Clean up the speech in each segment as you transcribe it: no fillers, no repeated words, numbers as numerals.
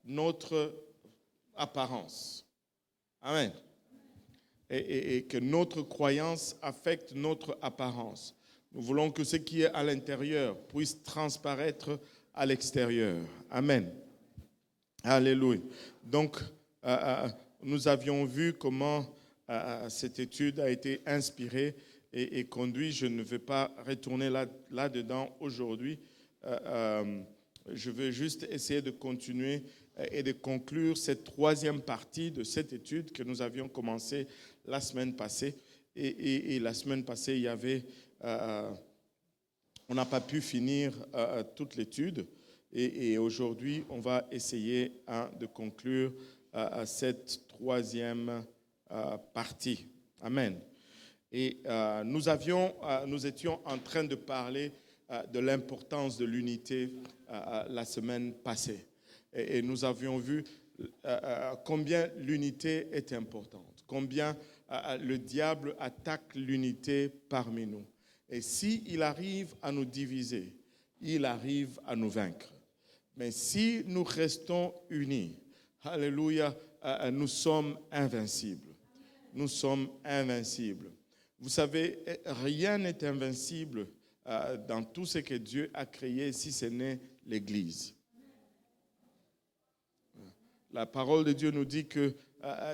notre apparence. Amen. Et que notre croyance affecte notre apparence. Nous voulons que ce qui est à l'intérieur puisse transparaître à l'extérieur. Amen. Alléluia. Donc, nous avions vu comment cette étude a été inspirée et conduite. Je ne vais pas retourner là-dedans aujourd'hui. Je veux juste essayer de continuer et de conclure cette troisième partie de cette étude que nous avions commencé la semaine passée. Et la semaine passée, il y avait, on n'a pas pu finir toute l'étude. Et aujourd'hui, on va essayer de conclure cette troisième partie. Amen. Et nous étions en train de parler de l'importance de l'unité la semaine passée. Et nous avions vu combien l'unité est importante, combien le diable attaque l'unité parmi nous. Et s'il arrive à nous diviser, il arrive à nous vaincre. Mais si nous restons unis, alléluia, nous sommes invincibles. Nous sommes invincibles. Vous savez, rien n'est invincible dans tout ce que Dieu a créé si ce n'est l'Église. La parole de Dieu nous dit que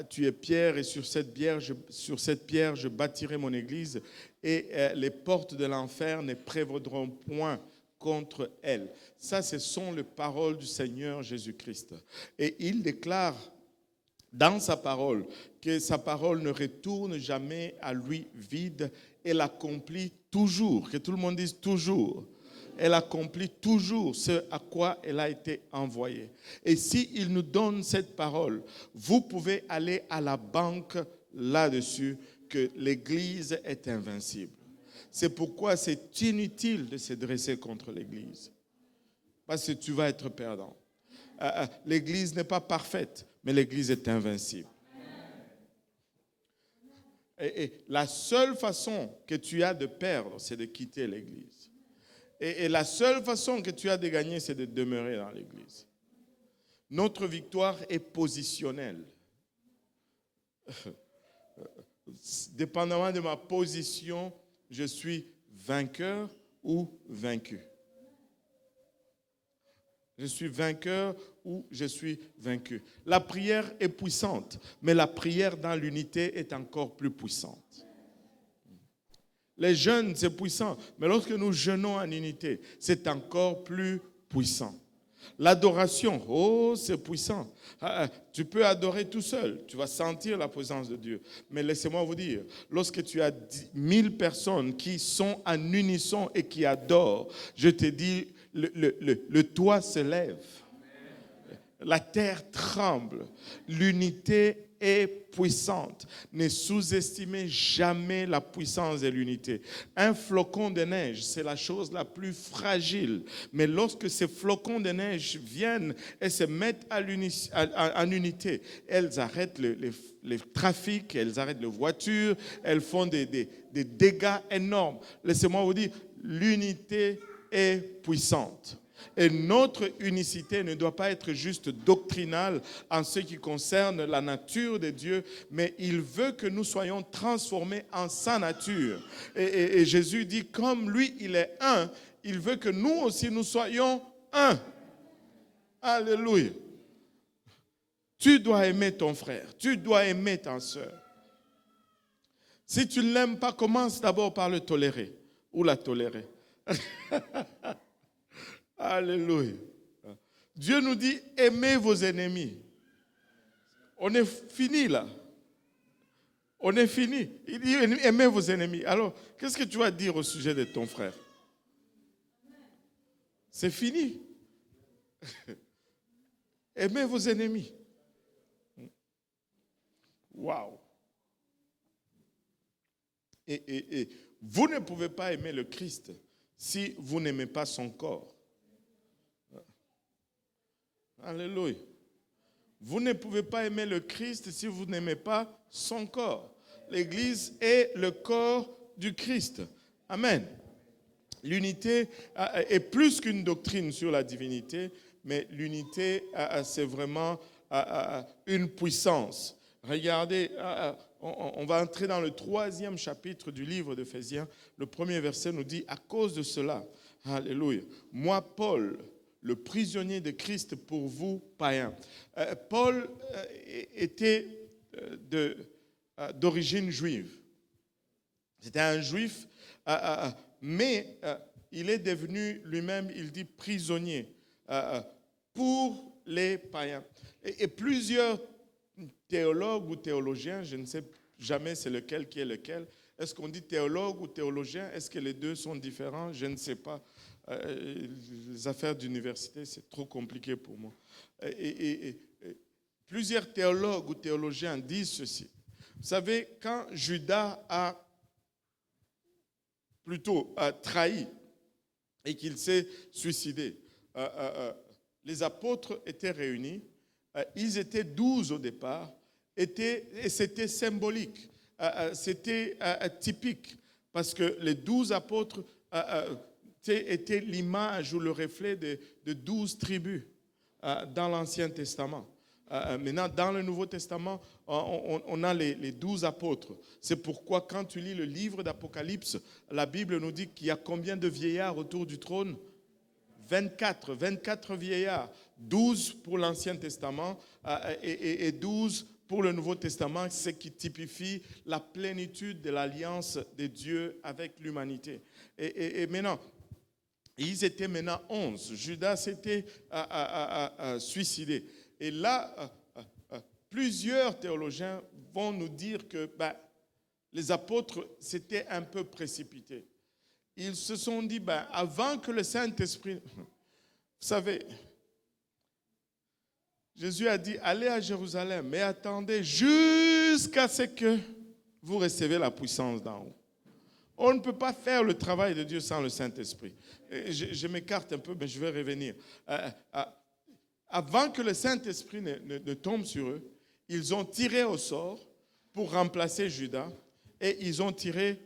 tu es pierre et sur cette pierre je bâtirai mon Église et les portes de l'enfer ne prévaudront point contre elle. Ça, ce sont les paroles du Seigneur Jésus-Christ. Et il déclare dans sa parole que sa parole ne retourne jamais à lui vide. Elle accomplit toujours, que tout le monde dise toujours. Elle accomplit toujours ce à quoi elle a été envoyée. Et s'il nous donne cette parole, vous pouvez aller à la banque là-dessus que l'Église est invincible. C'est pourquoi c'est inutile de se dresser contre l'Église. Parce que tu vas être perdant. L'Église n'est pas parfaite, mais l'Église est invincible. Et la seule façon que tu as de perdre, c'est de quitter l'Église. Et la seule façon que tu as de gagner, c'est de demeurer dans l'Église. Notre victoire est positionnelle. Dépendamment de ma position, je suis vainqueur ou vaincu. Je suis vainqueur ou je suis vaincu. La prière est puissante, mais la prière dans l'unité est encore plus puissante. Les jeûnes, c'est puissant, mais lorsque nous jeûnons en unité, c'est encore plus puissant. L'adoration, oh, c'est puissant. Tu peux adorer tout seul, tu vas sentir la présence de Dieu. Mais laissez-moi vous dire, lorsque tu as 1000 personnes qui sont en unisson et qui adorent, je te dis, le toit se lève. La terre tremble. L'unité est puissante. Ne sous-estimez jamais la puissance de l'unité. Un flocon de neige, c'est la chose la plus fragile. Mais lorsque ces flocons de neige viennent et se mettent en unité, elles arrêtent le trafic, elles arrêtent les voitures, elles font des dégâts énormes. Laissez-moi vous dire, l'unité est puissante. Et notre unicité ne doit pas être juste doctrinale en ce qui concerne la nature de Dieu, mais il veut que nous soyons transformés en sa nature. Et Jésus dit, comme lui, il est un, il veut que nous aussi, nous soyons un. Alléluia. Tu dois aimer ton frère, tu dois aimer ta soeur. Si tu ne l'aimes pas, commence d'abord par le tolérer ou la tolérer. Alléluia. Dieu nous dit, aimez vos ennemis. On est fini là. On est fini. Il dit, aimez vos ennemis. Alors, qu'est-ce que tu vas dire au sujet de ton frère? C'est fini. Aimez vos ennemis. Waouh. Et vous ne pouvez pas aimer le Christ si vous n'aimez pas son corps. Alléluia. Vous ne pouvez pas aimer le Christ si vous n'aimez pas son corps. L'Église est le corps du Christ. Amen. L'unité est plus qu'une doctrine sur la divinité, mais l'unité, c'est vraiment une puissance. Regardez, on va entrer dans le 3e chapitre du livre d'Éphésiens. Le 1er verset nous dit, à cause de cela, alléluia, moi, Paul, le prisonnier de Christ pour vous, païens. Paul était d'origine juive. C'était un juif, mais il est devenu lui-même, il dit, prisonnier pour les païens. Et plusieurs théologues ou théologiens, je ne sais jamais c'est lequel qui est lequel. Est-ce qu'on dit théologue ou théologien? Est-ce que les deux sont différents? Je ne sais pas. Les affaires d'université, c'est trop compliqué pour moi. Et plusieurs théologues ou théologiens disent ceci. Vous savez, quand Judas a plutôt trahi et qu'il s'est suicidé, les apôtres étaient réunis. Ils étaient 12 au départ, et c'était symbolique, c'était typique, parce que les 12 apôtres étaient l'image ou le reflet de 12 tribus dans l'Ancien Testament. Maintenant, dans le Nouveau Testament, on a les 12 apôtres. C'est pourquoi quand tu lis le livre d'Apocalypse, la Bible nous dit qu'il y a combien de vieillards autour du trône? 24 vieillards, 12 pour l'Ancien Testament et 12 pour le Nouveau Testament, ce qui typifie la plénitude de l'alliance de Dieu avec l'humanité. Et maintenant, ils étaient maintenant 11. Judas s'était suicidé. Et là, plusieurs théologiens vont nous dire que les apôtres s'étaient un peu précipités. Ils se sont dit, avant que le Saint-Esprit... Vous savez, Jésus a dit, allez à Jérusalem, mais attendez jusqu'à ce que vous recevez la puissance d'en haut. On ne peut pas faire le travail de Dieu sans le Saint-Esprit. Je m'écarte un peu, mais je vais revenir. Avant que le Saint-Esprit ne tombe sur eux, ils ont tiré au sort pour remplacer Judas et ils ont tiré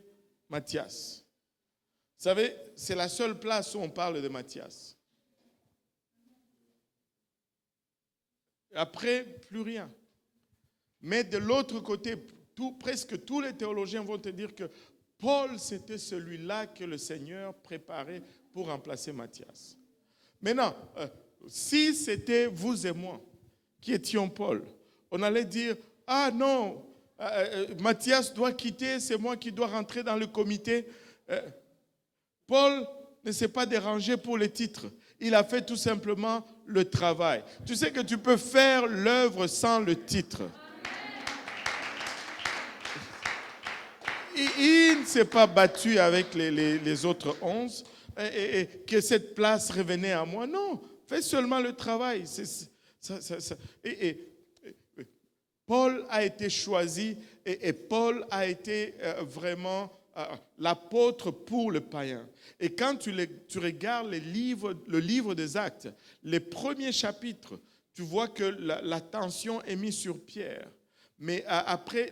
Matthias. Vous savez, c'est la seule place où on parle de Matthias. Après, plus rien. Mais de l'autre côté, presque tous les théologiens vont te dire que Paul, c'était celui-là que le Seigneur préparait pour remplacer Matthias. Maintenant, si c'était vous et moi qui étions Paul, on allait dire, ah non, Matthias doit quitter, c'est moi qui dois rentrer dans le comité. Paul ne s'est pas dérangé pour les titres. Il a fait tout simplement le travail. Tu sais que tu peux faire l'œuvre sans le titre. Il ne s'est pas battu avec les autres 11 et que cette place revenait à moi. Non, fais seulement le travail. Paul a été choisi et Paul a été vraiment l'apôtre pour le païen. Et quand tu regardes le livre des Actes, les premiers chapitres, tu vois que l'attention est mise sur Pierre. Mais après,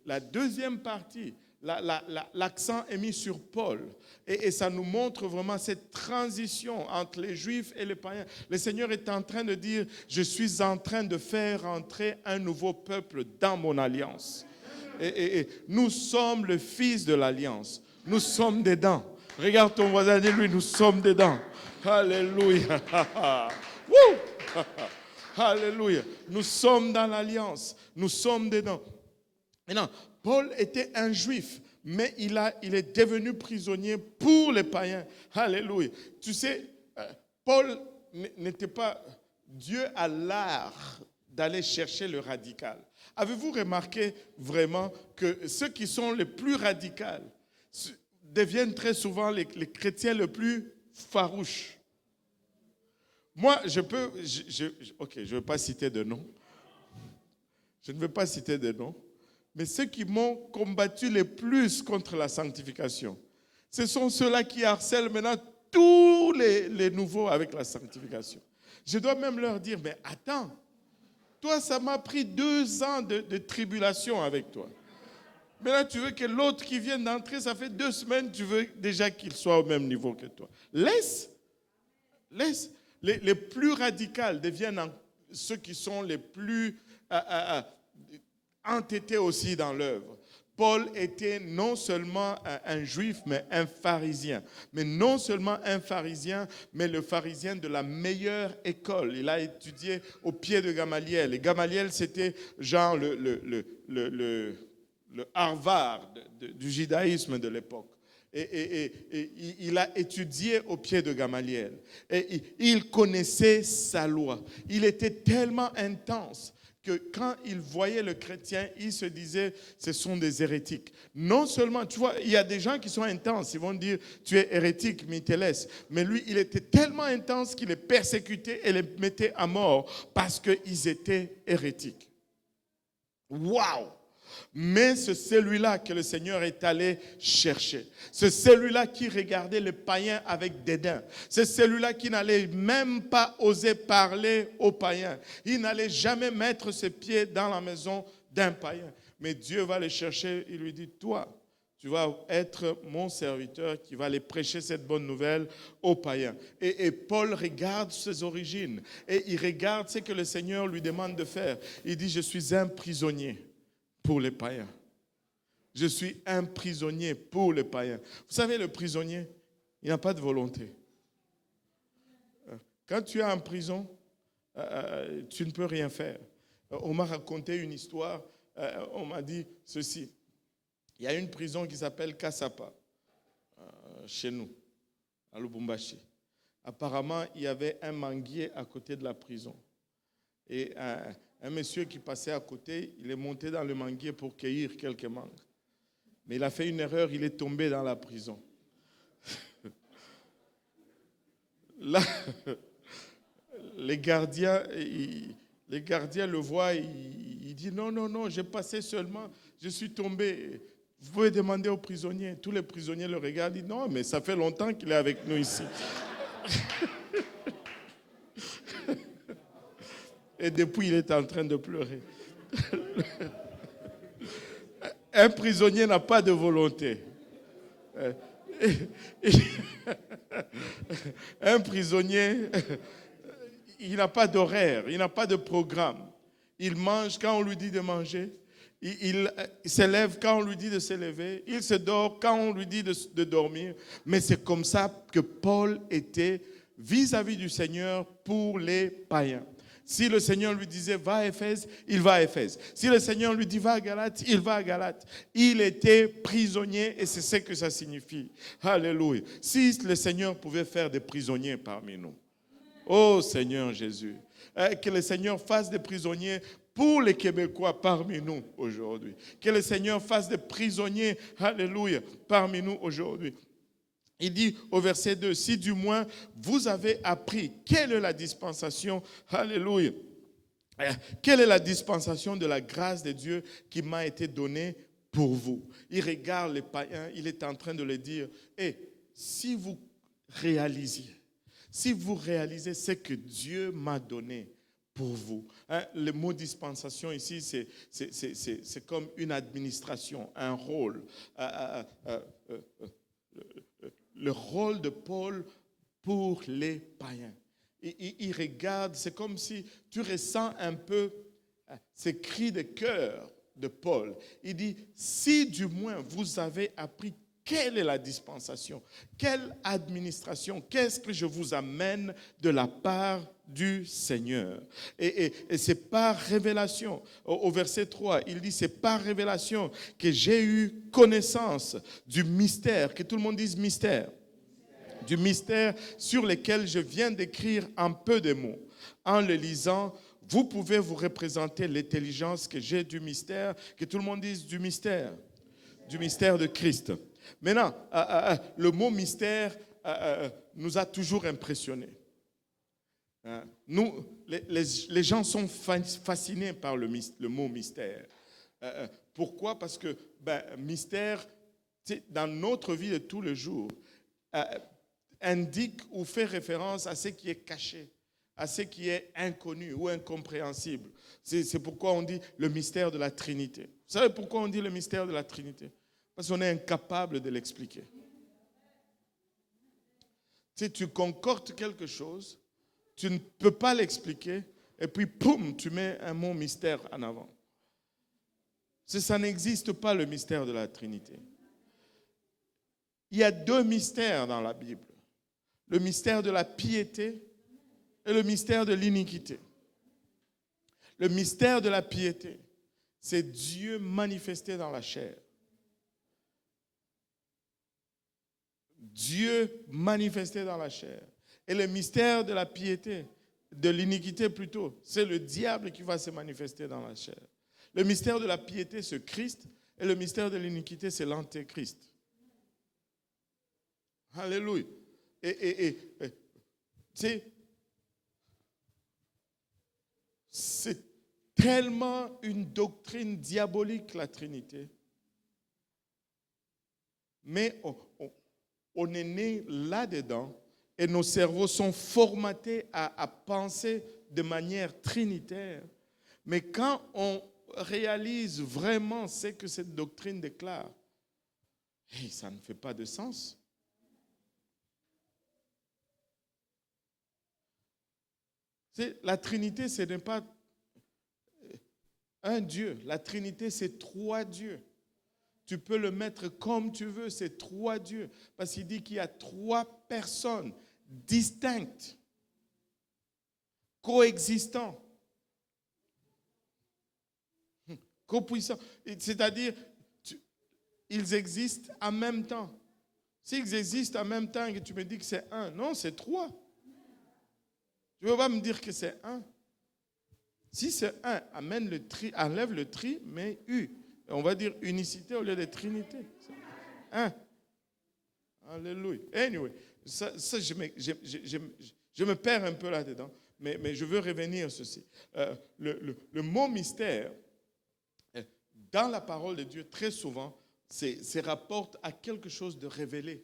la deuxième partie, l'accent est mis sur Paul. Et ça nous montre vraiment cette transition entre les Juifs et les païens. Le Seigneur est en train de dire, je suis en train de faire entrer un nouveau peuple dans mon alliance. Et nous sommes le fils de l'alliance. Nous sommes dedans. Regarde ton voisin, dis-lui, nous sommes dedans. Alléluia. Alléluia. Nous sommes dans l'alliance. Nous sommes dedans. Maintenant, Paul était un juif, mais il est devenu prisonnier pour les païens. Alléluia. Tu sais, Paul n'était pas... Dieu a l'art d'aller chercher le radical. Avez-vous remarqué vraiment que ceux qui sont les plus radicaux deviennent très souvent les chrétiens les plus farouches? Moi, je ne vais pas citer de nom. Je ne vais pas citer de nom. Mais ceux qui m'ont combattu le plus contre la sanctification, ce sont ceux-là qui harcèlent maintenant tous les nouveaux avec la sanctification. Je dois même leur dire, mais attends, toi, ça m'a pris 2 ans de tribulation avec toi. Maintenant, tu veux que l'autre qui vient d'entrer, ça fait 2 semaines, tu veux déjà qu'il soit au même niveau que toi. Laisse. Les plus radicaux deviennent ceux qui sont les plus entêtés aussi dans l'œuvre. Paul était non seulement un juif, mais un pharisien. Mais non seulement un pharisien, mais le pharisien de la meilleure école. Il a étudié au pied de Gamaliel. Et Gamaliel, c'était genre le Harvard du judaïsme de l'époque. Et il a étudié au pied de Gamaliel. Et il connaissait sa loi. Il était tellement intense que quand il voyait le chrétien, il se disait, ce sont des hérétiques. Non seulement, tu vois, il y a des gens qui sont intenses, ils vont dire, tu es hérétique, Miteles. Mais lui, il était tellement intense qu'il les persécutait et les mettait à mort parce qu'ils étaient hérétiques. Waouh! Mais c'est celui-là que le Seigneur est allé chercher. C'est celui-là qui regardait les païens avec dédain. C'est celui-là qui n'allait même pas oser parler aux païens. Il n'allait jamais mettre ses pieds dans la maison d'un païen. Mais Dieu va le chercher, il lui dit, toi, tu vas être mon serviteur qui va aller prêcher cette bonne nouvelle aux païens. Et Paul regarde ses origines et il regarde ce que le Seigneur lui demande de faire. Il dit, je suis un prisonnier pour les païens. Je suis un prisonnier pour les païens. Vous savez, le prisonnier, il n'a pas de volonté. Quand tu es en prison, tu ne peux rien faire. On m'a raconté une histoire, on m'a dit ceci. Il y a une prison qui s'appelle Kasapa, chez nous, à Lubumbashi. Apparemment, il y avait un manguier à côté de la prison. Et un monsieur qui passait à côté, il est monté dans le manguier pour cueillir quelques mangues. Mais il a fait une erreur, il est tombé dans la prison. Là, les gardiens le voient, il dit non, j'ai passé seulement, je suis tombé. Vous pouvez demander aux prisonniers. Tous les prisonniers le regardent, ils disent non, mais ça fait longtemps qu'il est avec nous ici. Et depuis, il est en train de pleurer. Un prisonnier n'a pas de volonté. Un prisonnier, il n'a pas d'horaire, il n'a pas de programme. Il mange quand on lui dit de manger. Il s'élève quand on lui dit de s'élever. Il se dort quand on lui dit de dormir. Mais c'est comme ça que Paul était vis-à-vis du Seigneur pour les païens. Si le Seigneur lui disait va à Éphèse, il va à Éphèse. Si le Seigneur lui dit va à Galate, il va à Galate. Il était prisonnier et c'est ce que ça signifie. Alléluia. Si le Seigneur pouvait faire des prisonniers parmi nous. Oh Seigneur Jésus. Que le Seigneur fasse des prisonniers pour les Québécois parmi nous aujourd'hui. Que le Seigneur fasse des prisonniers, alléluia, parmi nous aujourd'hui. Il dit au verset 2, si du moins vous avez appris quelle est la dispensation, alléluia, quelle est la dispensation de la grâce de Dieu qui m'a été donnée pour vous. Il regarde les païens, il est en train de leur dire, si vous réalisez ce que Dieu m'a donné pour vous. Le mot dispensation ici, c'est comme une administration, un rôle. Le rôle de Paul pour les païens. Il regarde, c'est comme si tu ressens un peu ces cris de cœur de Paul. Il dit, si du moins vous avez appris quelle est la dispensation, quelle administration, qu'est-ce que je vous amène de la part du Seigneur. Et c'est par révélation. Au verset 3, il dit, c'est par révélation que j'ai eu connaissance du mystère, que tout le monde dise mystère, du mystère sur lequel je viens d'écrire en peu de mots. En le lisant, vous pouvez vous représenter l'intelligence que j'ai du mystère, que tout le monde dise du mystère de Christ. Maintenant, le mot mystère nous a toujours impressionnés. Nous, les gens sont fascinés par le mot mystère. Pourquoi? Parce que mystère, dans notre vie de tous les jours, indique ou fait référence à ce qui est caché, à ce qui est inconnu ou incompréhensible. C'est pourquoi on dit le mystère de la Trinité. Vous savez pourquoi on dit le mystère de la Trinité? Parce qu'on est incapable de l'expliquer. Tu concoctes quelque chose, Tu ne peux pas l'expliquer. Et puis, poum, tu mets un mot mystère en avant. Ça n'existe pas, le mystère de la Trinité. Il y a 2 mystères dans la Bible. Le mystère de la piété et le mystère de l'iniquité. Le mystère de la piété, c'est Dieu manifesté dans la chair. Dieu manifesté dans la chair. Et le mystère de la piété, de l'iniquité plutôt, c'est le diable qui va se manifester dans la chair. Le mystère de la piété, c'est Christ, et le mystère de l'iniquité, c'est l'antéchrist. Alléluia. Tu sais, c'est tellement une doctrine diabolique, la Trinité. Mais on est né là-dedans et nos cerveaux sont formatés à penser de manière trinitaire. Mais quand on réalise vraiment ce que cette doctrine déclare, ça ne fait pas de sens. La Trinité, ce n'est pas un Dieu. La Trinité, c'est 3 dieux. Tu peux le mettre comme tu veux, c'est 3 dieux. Parce qu'il dit qu'il y a 3 personnes distinctes, coexistants, copuissants. C'est-à-dire, ils existent en même temps. S'ils existent en même temps et que tu me dis que c'est 1, non, c'est 3. Tu ne peux pas me dire que c'est 1. Si c'est 1, enlève le tri, mais U. On va dire unicité au lieu de trinité. 1. Alléluia. Anyway, je me perds un peu là-dedans, mais je veux revenir à ceci. Le mot mystère, dans la parole de Dieu, très souvent, se rapporte à quelque chose de révélé.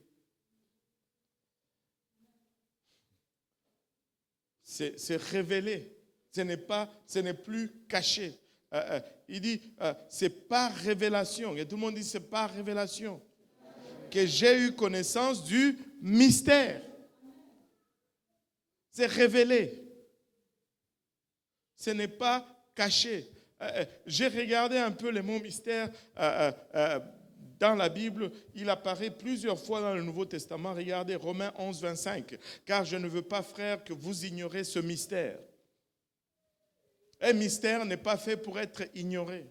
C'est révélé. Ce n'est plus caché. Il dit, c'est par révélation. Et tout le monde dit, c'est par révélation que j'ai eu connaissance du mystère. C'est révélé. Ce n'est pas caché. J'ai regardé un peu le mot mystère dans la Bible. Il apparaît plusieurs fois dans le Nouveau Testament. Regardez Romains 11, 25. Car je ne veux pas, frères, que vous ignorez ce mystère. Un mystère n'est pas fait pour être ignoré.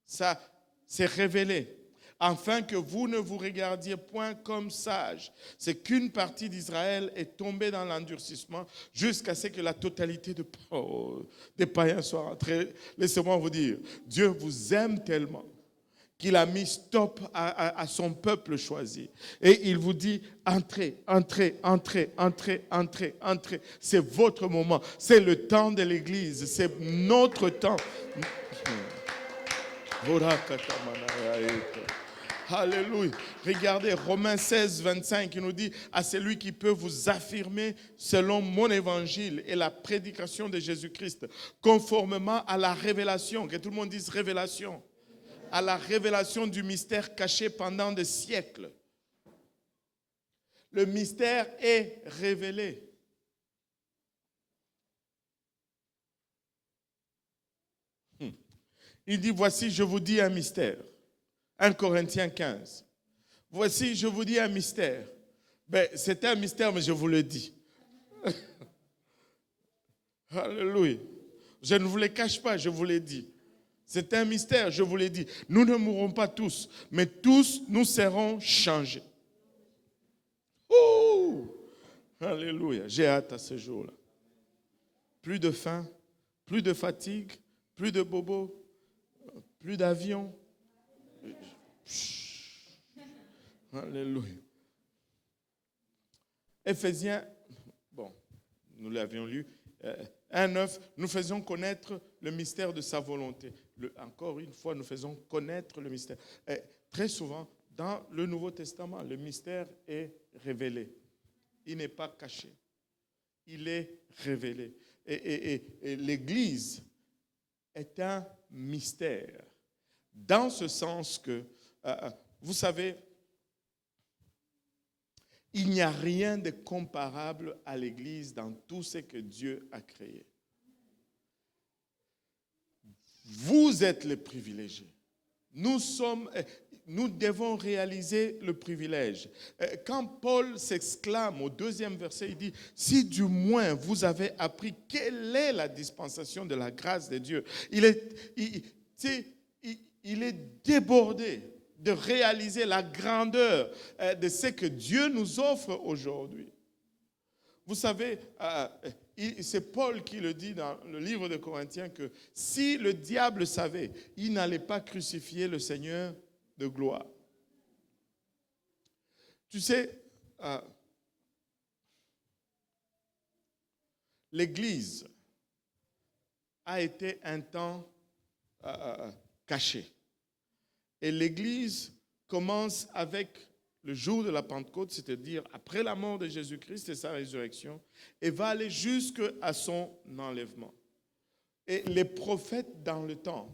Ça, c'est révélé. Afin que vous ne vous regardiez point comme sages. C'est qu'une partie d'Israël est tombée dans l'endurcissement jusqu'à ce que la totalité des païens soit rentrée. Laissez-moi vous dire, Dieu vous aime tellement qu'il a mis stop à son peuple choisi. Et il vous dit, entrez, entrez, entrez, entrez, entrez, entrez. C'est votre moment. C'est le temps de l'Église. C'est notre temps. Alléluia. Regardez Romains 16, 25, il nous dit, à celui qui peut vous affirmer selon mon évangile et la prédication de Jésus-Christ, conformément à la révélation, que tout le monde dise révélation, à la révélation du mystère caché pendant des siècles. Le mystère est révélé. Il dit, voici, je vous dis un mystère. 1 Corinthiens 15. Voici, je vous dis un mystère. C'était un mystère, mais je vous le dis. Alléluia. Je ne vous le cache pas, je vous l'ai dit. C'est un mystère, je vous l'ai dit. Nous ne mourrons pas tous, mais tous nous serons changés. Ouh! Alléluia. J'ai hâte à ce jour-là. Plus de faim, plus de fatigue, plus de bobos, plus d'avions. Alléluia. Éphésiens, nous l'avions lu, 1:9, nous faisons connaître le mystère de sa volonté. Encore une fois, nous faisons connaître le mystère. Très souvent, dans le Nouveau Testament, le mystère est révélé. Il n'est pas caché. Il est révélé. Et l'Église est un mystère. Dans ce sens que, vous savez, Il n'y a rien de comparable à l'Église dans tout ce que Dieu a créé. Vous êtes les privilégiés. Nous devons réaliser le privilège. Quand Paul s'exclame au 2e verset, il dit, si du moins vous avez appris quelle est la dispensation de la grâce de Dieu. Il est débordé de réaliser la grandeur de ce que Dieu nous offre aujourd'hui. Vous savez, c'est Paul qui le dit dans le livre de Corinthiens que si le diable savait, il n'allait pas crucifier le Seigneur de gloire. Tu sais, l'Église a été un temps cachée. Et l'Église commence avec le jour de la Pentecôte, c'est-à-dire après la mort de Jésus-Christ et sa résurrection, et va aller jusqu'à son enlèvement. Et les prophètes dans le temps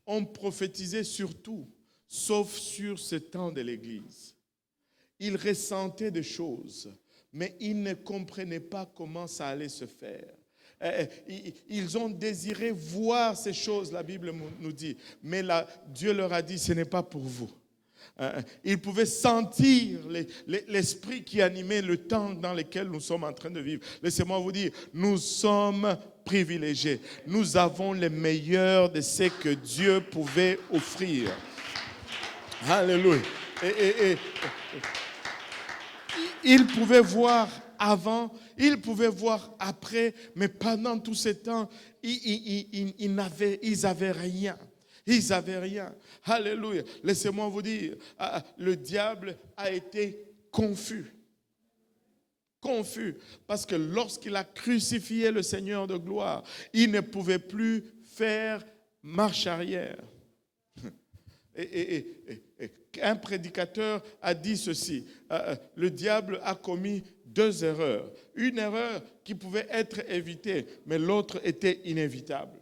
ont prophétisé sur tout, sauf sur ce temps de l'Église. Ils ressentaient des choses, mais ils ne comprenaient pas comment ça allait se faire. Ils ont désiré voir ces choses, la Bible nous dit, mais Dieu leur a dit, ce n'est pas pour vous. Ils pouvaient sentir l'esprit qui animait le temps dans lequel nous sommes en train de vivre. Laissez-moi vous dire, nous sommes privilégiés. Nous avons le meilleur de ce que Dieu pouvait offrir. Alléluia. Ils pouvaient voir avant, ils pouvaient voir après, mais pendant tout ce temps, ils n'avaient rien. Ils n'avaient rien. Alléluia. Laissez-moi vous dire, le diable a été confus. Confus. Parce que lorsqu'il a crucifié le Seigneur de gloire, il ne pouvait plus faire marche arrière. Un prédicateur a dit ceci, le diable a commis 2 erreurs. Une erreur qui pouvait être évitée, mais l'autre était inévitable.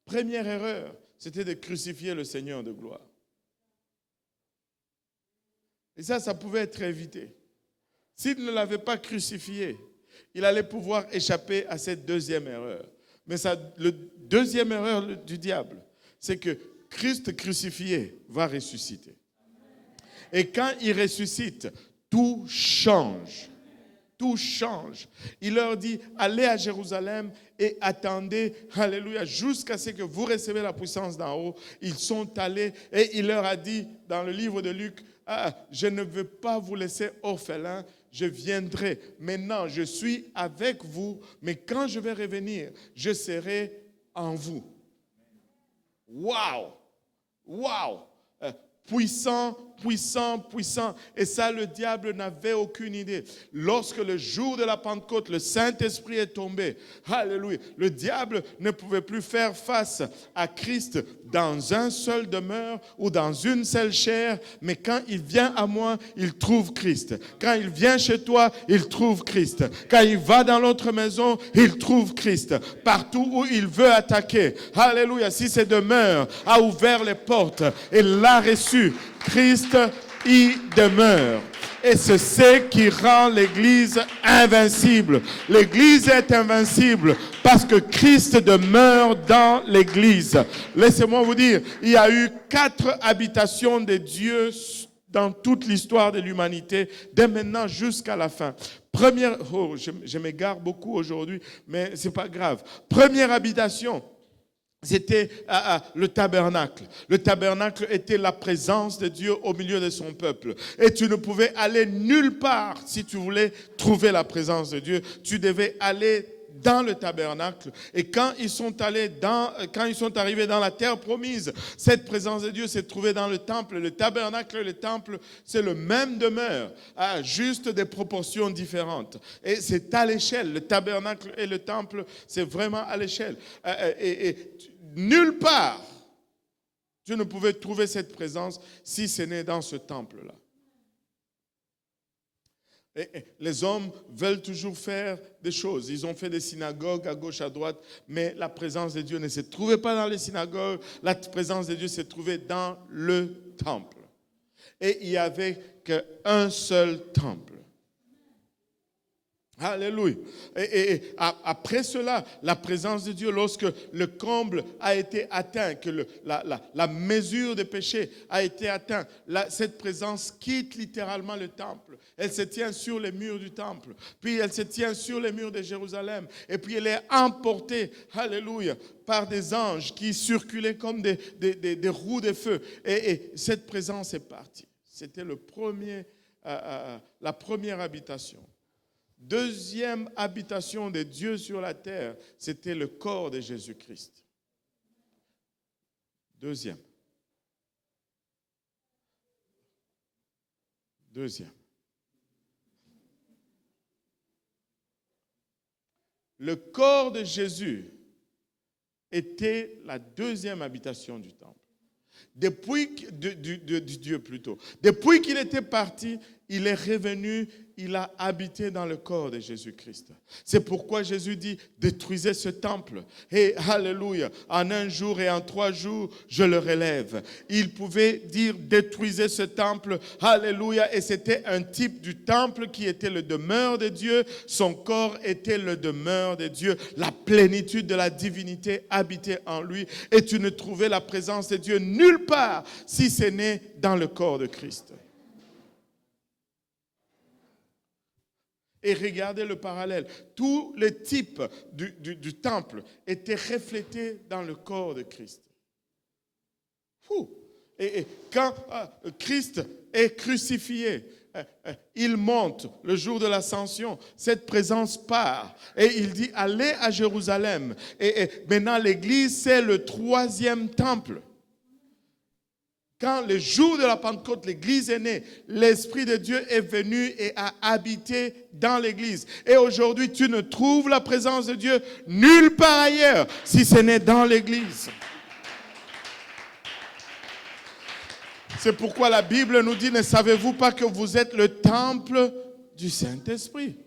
Première erreur, c'était de crucifier le Seigneur de gloire. Et ça pouvait être évité. S'il ne l'avait pas crucifié, il allait pouvoir échapper à cette 2e erreur. Mais le 2e erreur du diable, c'est que Christ crucifié va ressusciter. Et quand il ressuscite, tout change. Tout change. Il leur dit, allez à Jérusalem et attendez, alléluia, jusqu'à ce que vous recevez la puissance d'en haut. Ils sont allés et il leur a dit dans le livre de Luc, je ne veux pas vous laisser orphelins, je viendrai. Maintenant, je suis avec vous, mais quand je vais revenir, je serai en vous. Waouh! Waouh! Puissant, puissant, puissant. Et ça, le diable n'avait aucune idée. Lorsque le jour de la Pentecôte, le Saint-Esprit est tombé, alléluia, le diable ne pouvait plus faire face à Christ dans un seul demeure ou dans une seule chair, mais quand il vient à moi, il trouve Christ. Quand il vient chez toi, il trouve Christ. Quand il va dans l'autre maison, il trouve Christ. Partout où il veut attaquer, alléluia, si cette demeure a ouvert les portes et l'a reçu, Christ y demeure. Et c'est ce qui rend l'Église invincible. L'Église est invincible parce que Christ demeure dans l'Église. Laissez-moi vous dire, il y a eu 4 habitations de Dieu dans toute l'histoire de l'humanité, dès maintenant jusqu'à la fin. Je m'égare beaucoup aujourd'hui, mais ce n'est pas grave. Première habitation, c'était le tabernacle. Le tabernacle était la présence de Dieu au milieu de son peuple. Et tu ne pouvais aller nulle part si tu voulais trouver la présence de Dieu. Tu devais aller dans le tabernacle. Et quand ils sont arrivés dans la terre promise, cette présence de Dieu s'est trouvée dans le temple. Le tabernacle et le temple, c'est le même demeure, juste des proportions différentes. Et c'est à l'échelle. Le tabernacle et le temple, c'est vraiment à l'échelle. Nulle part, tu ne pouvais trouver cette présence si ce n'est dans ce temple-là. Et les hommes veulent toujours faire des choses. Ils ont fait des synagogues à gauche, à droite, mais la présence de Dieu ne se trouvait pas dans les synagogues. La présence de Dieu se trouvait dans le temple. Et il n'y avait qu'un seul temple. Alléluia. Après cela, la présence de Dieu, lorsque le comble a été atteint, que la mesure des péchés a été atteinte, cette présence quitte littéralement le temple. Elle se tient sur les murs du temple, puis elle se tient sur les murs de Jérusalem, et puis elle est emportée, alléluia, par des anges qui circulaient comme des roues de feu. Et cette présence est partie. C'était la première habitation. Deuxième habitation de Dieu sur la terre, c'était le corps de Jésus-Christ. Deuxième. Le corps de Jésus était la deuxième habitation du temple. Depuis qu'il était parti, il est revenu, il a habité dans le corps de Jésus-Christ. C'est pourquoi Jésus dit, détruisez ce temple. Et alléluia, en 1 jour et en 3 jours, je le relève. Il pouvait dire, détruisez ce temple. Alléluia, et c'était un type du temple qui était le demeure de Dieu. Son corps était le demeure de Dieu. La plénitude de la divinité habitait en lui. Et tu ne trouvais la présence de Dieu nulle part si ce n'est dans le corps de Christ. Et regardez le parallèle. Tous les types du temple étaient reflétés dans le corps de Christ. Et quand Christ est crucifié, il monte le jour de l'ascension, cette présence part. Et il dit, allez à Jérusalem. Et maintenant, l'Église, c'est le 3e temple. Quand le jour de la Pentecôte, l'Église est née, l'Esprit de Dieu est venu et a habité dans l'Église. Et aujourd'hui, tu ne trouves la présence de Dieu nulle part ailleurs si ce n'est dans l'Église. C'est pourquoi la Bible nous dit, ne savez-vous pas que vous êtes le temple du Saint-Esprit?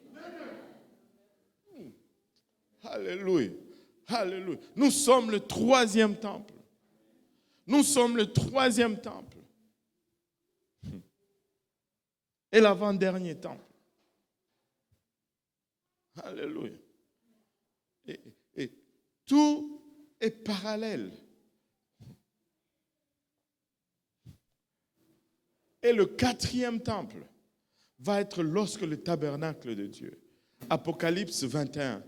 Alléluia. Alléluia. Nous sommes le 3e temple. Nous sommes le 3e temple. Et l'avant-dernier temple. Alléluia. Et tout est parallèle. Et le 4e temple va être lorsque le tabernacle de Dieu, Apocalypse 21,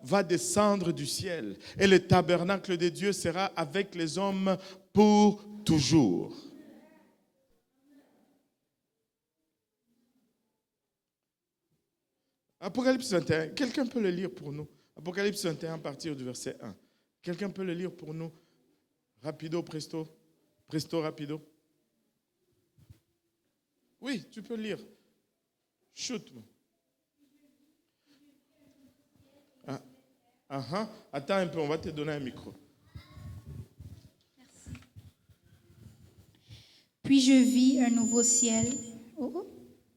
va descendre du ciel. Et le tabernacle de Dieu sera avec les hommes pour toujours. Apocalypse 21, quelqu'un peut le lire pour nous? Apocalypse 21 à partir du verset 1. Quelqu'un peut le lire pour nous? Rapido, presto. Presto, rapido. Oui, tu peux lire. Shoot. Attends un peu, on va te donner un micro. Merci. Puis je vis un nouveau ciel.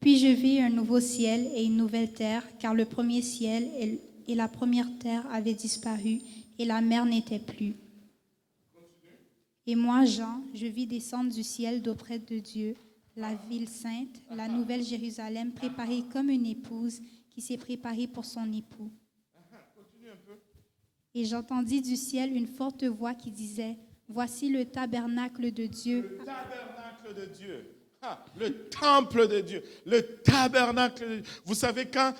Puis je vis un nouveau ciel et une nouvelle terre, car le premier ciel et la première terre avaient disparu et la mer n'était plus. Et moi, Jean, je vis descendre du ciel d'auprès de Dieu la ville sainte, la nouvelle Jérusalem, préparée comme une épouse qui s'est préparée pour son époux. Et j'entendis du ciel une forte voix qui disait, « Voici le tabernacle de Dieu. » Le tabernacle de Dieu. Le temple de Dieu. Le tabernacle de Dieu. Vous savez, quand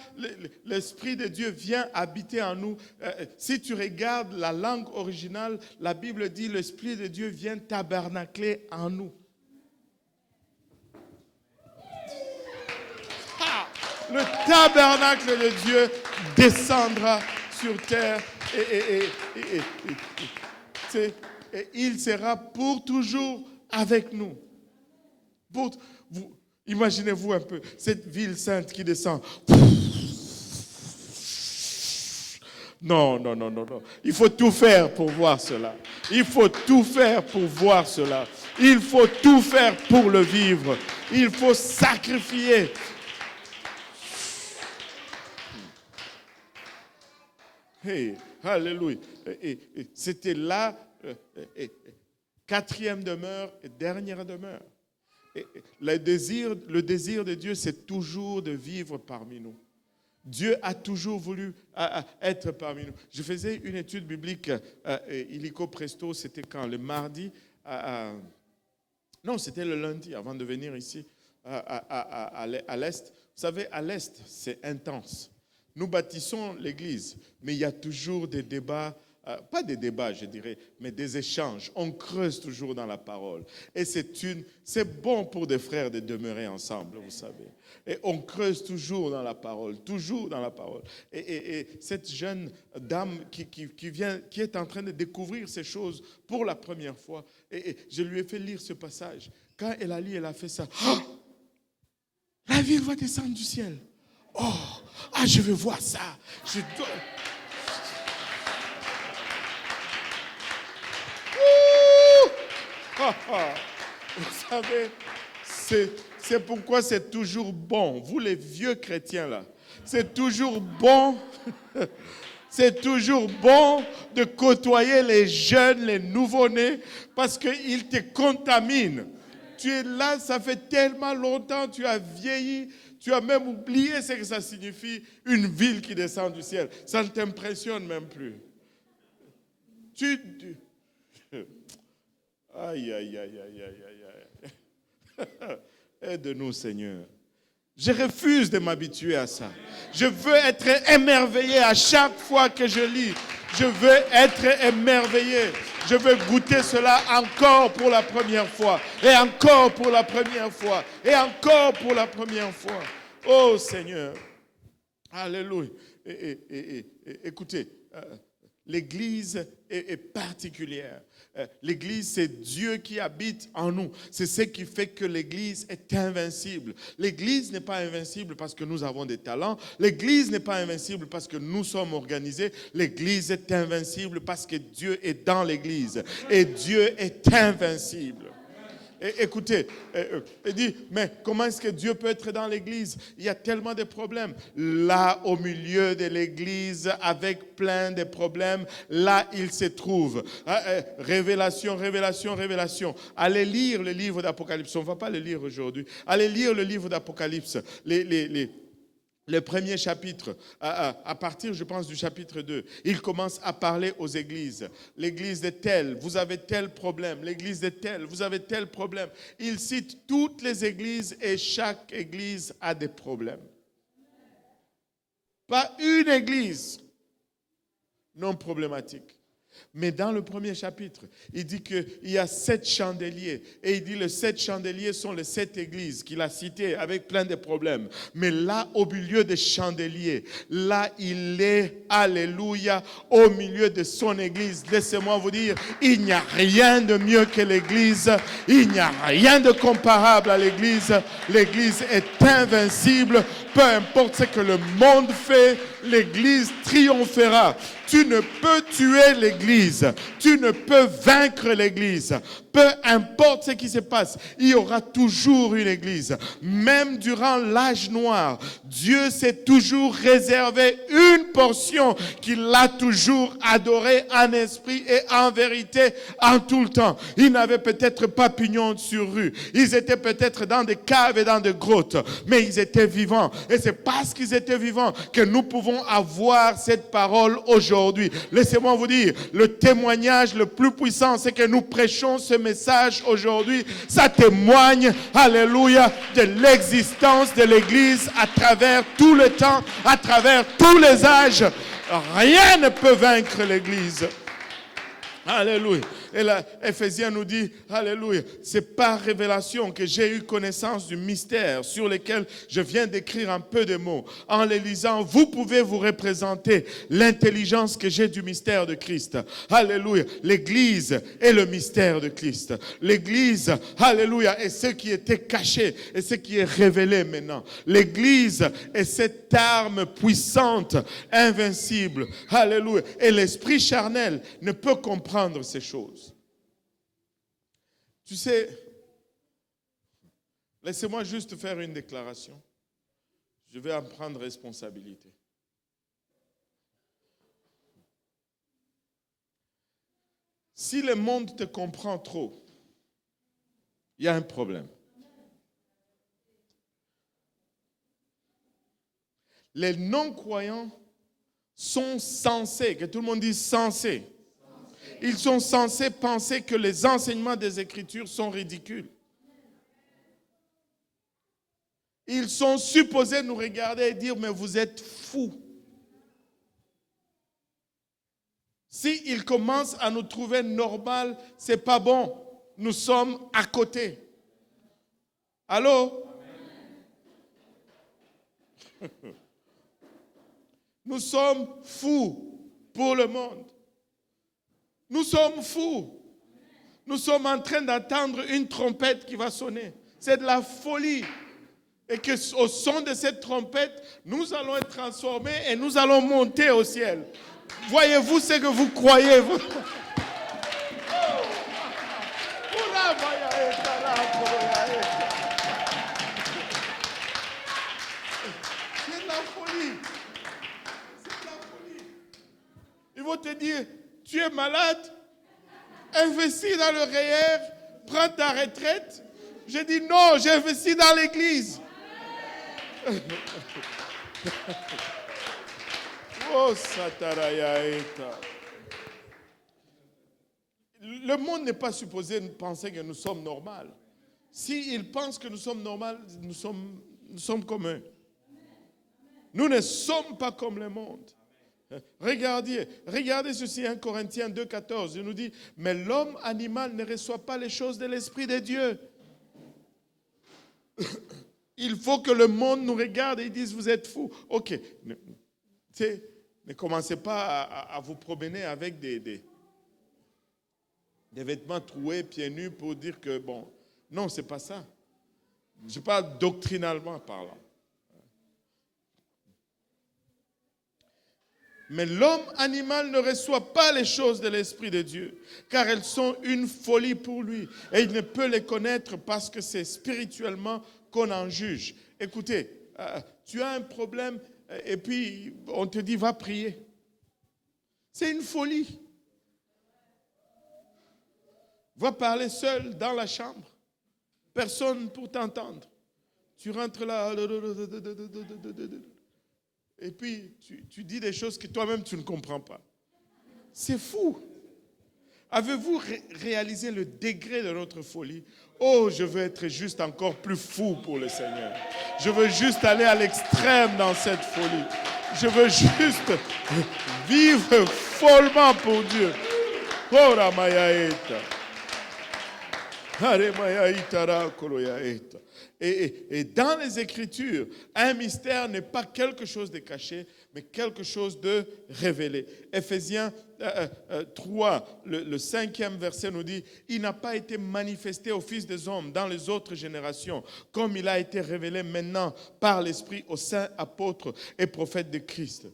l'Esprit de Dieu vient habiter en nous, si tu regardes la langue originale, la Bible dit, l'Esprit de Dieu vient tabernacler en nous. Le tabernacle de Dieu descendra sur terre et il sera pour toujours avec nous. Imaginez-vous un peu cette ville sainte qui descend. Non. Il faut tout faire pour voir cela. Il faut tout faire pour voir cela. Il faut tout faire pour le vivre. Il faut sacrifier. Hey, alléluia. C'était là, 4e demeure et dernière demeure. Le désir de Dieu, c'est toujours de vivre parmi nous. Dieu a toujours voulu être parmi nous. Je faisais une étude biblique, illico presto, c'était quand? Le mardi, non, c'était le lundi, avant de venir ici, à l'Est. Vous savez, à l'Est, c'est intense. Nous bâtissons l'église, mais il y a toujours des débats, pas des débats, je dirais, mais des échanges. On creuse toujours dans la parole. Et c'est bon pour des frères de demeurer ensemble, vous savez. Et on creuse toujours dans la parole, toujours dans la parole. Et cette jeune dame qui est en train de découvrir ces choses pour la première fois, et je lui ai fait lire ce passage. Quand elle a lu, elle a fait ça. Oh, la ville va descendre du ciel. Oh, je veux voir ça. Vous savez, c'est pourquoi c'est toujours bon. Vous les vieux chrétiens là, c'est toujours bon. C'est toujours bon de côtoyer les jeunes, les nouveau-nés, parce qu'ils te contaminent. Tu es là, ça fait tellement longtemps, tu as vieilli, tu as même oublié ce que ça signifie, une ville qui descend du ciel. Ça ne t'impressionne même plus. Aïe, aïe, aïe, aïe, aïe, aïe. Aide-nous, Seigneur. Je refuse de m'habituer à ça. Je veux être émerveillé à chaque fois que je lis. Je veux être émerveillé. Je veux goûter cela encore pour la première fois. Et encore pour la première fois. Et encore pour la première fois. Oh Seigneur. Alléluia. Écoutez, l'Église est particulière. L'Église, c'est Dieu qui habite en nous. C'est ce qui fait que l'Église est invincible. L'Église n'est pas invincible parce que nous avons des talents. L'Église n'est pas invincible parce que nous sommes organisés. L'Église est invincible parce que Dieu est dans l'Église. Et Dieu est invincible. Écoutez, il dit, mais comment est-ce que Dieu peut être dans l'église? Il y a tellement de problèmes. Là, au milieu de l'église, avec plein de problèmes, là, il se trouve. Révélation, révélation, révélation. Allez lire le livre d'Apocalypse. On ne va pas le lire aujourd'hui. Allez lire le livre d'Apocalypse. Le premier chapitre, à partir, je pense, du chapitre 2, il commence à parler aux églises. L'église de telle, vous avez tel problème. L'église de telle, vous avez tel problème. Il cite toutes les églises et chaque église a des problèmes. Pas une église non problématique. Mais dans le premier chapitre, il dit qu'il y a 7 chandeliers. Et il dit que les 7 chandeliers sont les 7 églises qu'il a citées avec plein de problèmes. Mais là, au milieu des chandeliers, là, il est, alléluia, au milieu de son église. Laissez-moi vous dire, il n'y a rien de mieux que l'église. Il n'y a rien de comparable à l'église. L'église est invincible. Peu importe ce que le monde fait, l'église triomphera. Tu ne peux tuer l'église. Tu ne peux vaincre l'église. Peu importe ce qui se passe, il y aura toujours une église. Même durant l'âge noir, Dieu s'est toujours réservé une portion qu'il a toujours adorée en esprit et en vérité en tout le temps. Ils n'avaient peut-être pas pignon sur rue. Ils étaient peut-être dans des caves et dans des grottes, mais ils étaient vivants. Et c'est parce qu'ils étaient vivants que nous pouvons avoir cette parole aujourd'hui. Laissez-moi vous dire, le témoignage le plus puissant, c'est que nous prêchons ce message aujourd'hui. Ça témoigne, alléluia, de l'existence de l'Église à travers tout le temps, à travers tous les âges. Rien ne peut vaincre l'Église. Alléluia. Et là, Éphésiens nous dit, alléluia, c'est par révélation que j'ai eu connaissance du mystère sur lequel je viens d'écrire un peu de mots. En les lisant, vous pouvez vous représenter l'intelligence que j'ai du mystère de Christ. Alléluia. L'Église est le mystère de Christ. L'Église, alléluia, est ce qui était caché et ce qui est révélé maintenant. L'Église est cette arme puissante, invincible. Alléluia. Et l'esprit charnel ne peut comprendre ces choses. Tu sais, laissez-moi juste faire une déclaration. Je vais en prendre responsabilité. Si le monde te comprend trop, il y a un problème. Les non-croyants sont censés, que tout le monde dise censés. Ils sont censés penser que les enseignements des Écritures sont ridicules. Ils sont supposés nous regarder et dire, mais vous êtes fous. S'ils commencent à nous trouver normal, ce n'est pas bon. Nous sommes à côté. Allô? Nous sommes fous pour le monde. Nous sommes fous. Nous sommes en train d'entendre une trompette qui va sonner. C'est de la folie. Et qu'au son de cette trompette, nous allons être transformés et nous allons monter au ciel. Voyez-vous ce que vous croyez? C'est de la folie. C'est de la folie. Ils vont te dire, tu es malade, investis dans le REER, prends ta retraite. Je dis non, j'ai investi dans l'église. Oh, Satarayaeta. Le monde n'est pas supposé penser que nous sommes normaux. S'ils pensent que nous sommes normaux, nous sommes comme eux. Nous ne sommes pas comme le monde. Regardez ceci, 1 Corinthiens 2,14. Il nous dit, mais l'homme animal ne reçoit pas les choses de l'Esprit de Dieu. Il faut que le monde nous regarde et dise, vous êtes fous. Ok, ne commencez pas à vous promener avec des vêtements troués, pieds nus, pour dire que, bon, non, ce n'est pas ça. Je parle doctrinalement parlant. Mais l'homme animal ne reçoit pas les choses de l'Esprit de Dieu, car elles sont une folie pour lui. Et il ne peut les connaître parce que c'est spirituellement qu'on en juge. Écoutez, tu as un problème et puis on te dit va prier. C'est une folie. Va parler seul dans la chambre. Personne pour t'entendre. Tu rentres là. Et puis, tu dis des choses que toi-même, tu ne comprends pas. C'est fou. Avez-vous réalisé le degré de notre folie? Oh, je veux être juste encore plus fou pour le Seigneur. Je veux juste aller à l'extrême dans cette folie. Je veux juste vivre follement pour Dieu. Oh, Ramayaeta. Et dans les Écritures, un mystère n'est pas quelque chose de caché, mais quelque chose de révélé. Éphésiens 3, le 5e verset nous dit, « Il n'a pas été manifesté aux fils des hommes dans les autres générations, comme il a été révélé maintenant par l'Esprit aux saints apôtres et prophètes de Christ. »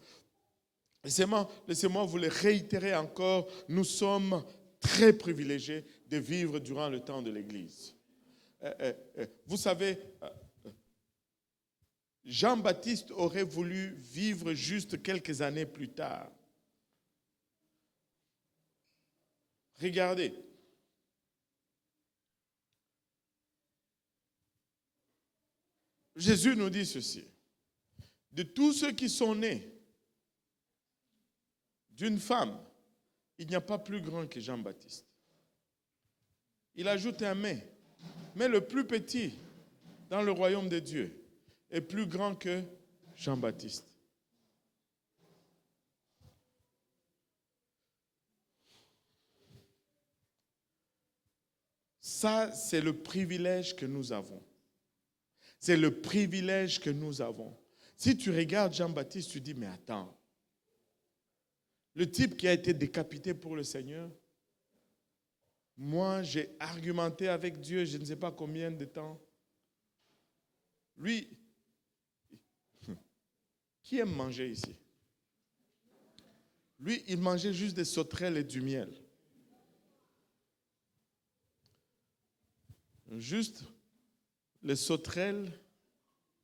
Laissez-moi vous le réitérer encore, nous sommes très privilégiés de vivre durant le temps de l'Église. Vous savez, Jean-Baptiste aurait voulu vivre juste quelques années plus tard. Regardez. Jésus nous dit ceci. De tous ceux qui sont nés d'une femme, il n'y a pas plus grand que Jean-Baptiste. Il ajoute un mais. Mais le plus petit dans le royaume de Dieu est plus grand que Jean-Baptiste. Ça, c'est le privilège que nous avons. C'est le privilège que nous avons. Si tu regardes Jean-Baptiste, tu dis, mais attends, le type qui a été décapité pour le Seigneur, moi, j'ai argumenté avec Dieu, je ne sais pas combien de temps. Lui, qui aime manger ici? Lui, il mangeait juste des sauterelles et du miel. Juste les sauterelles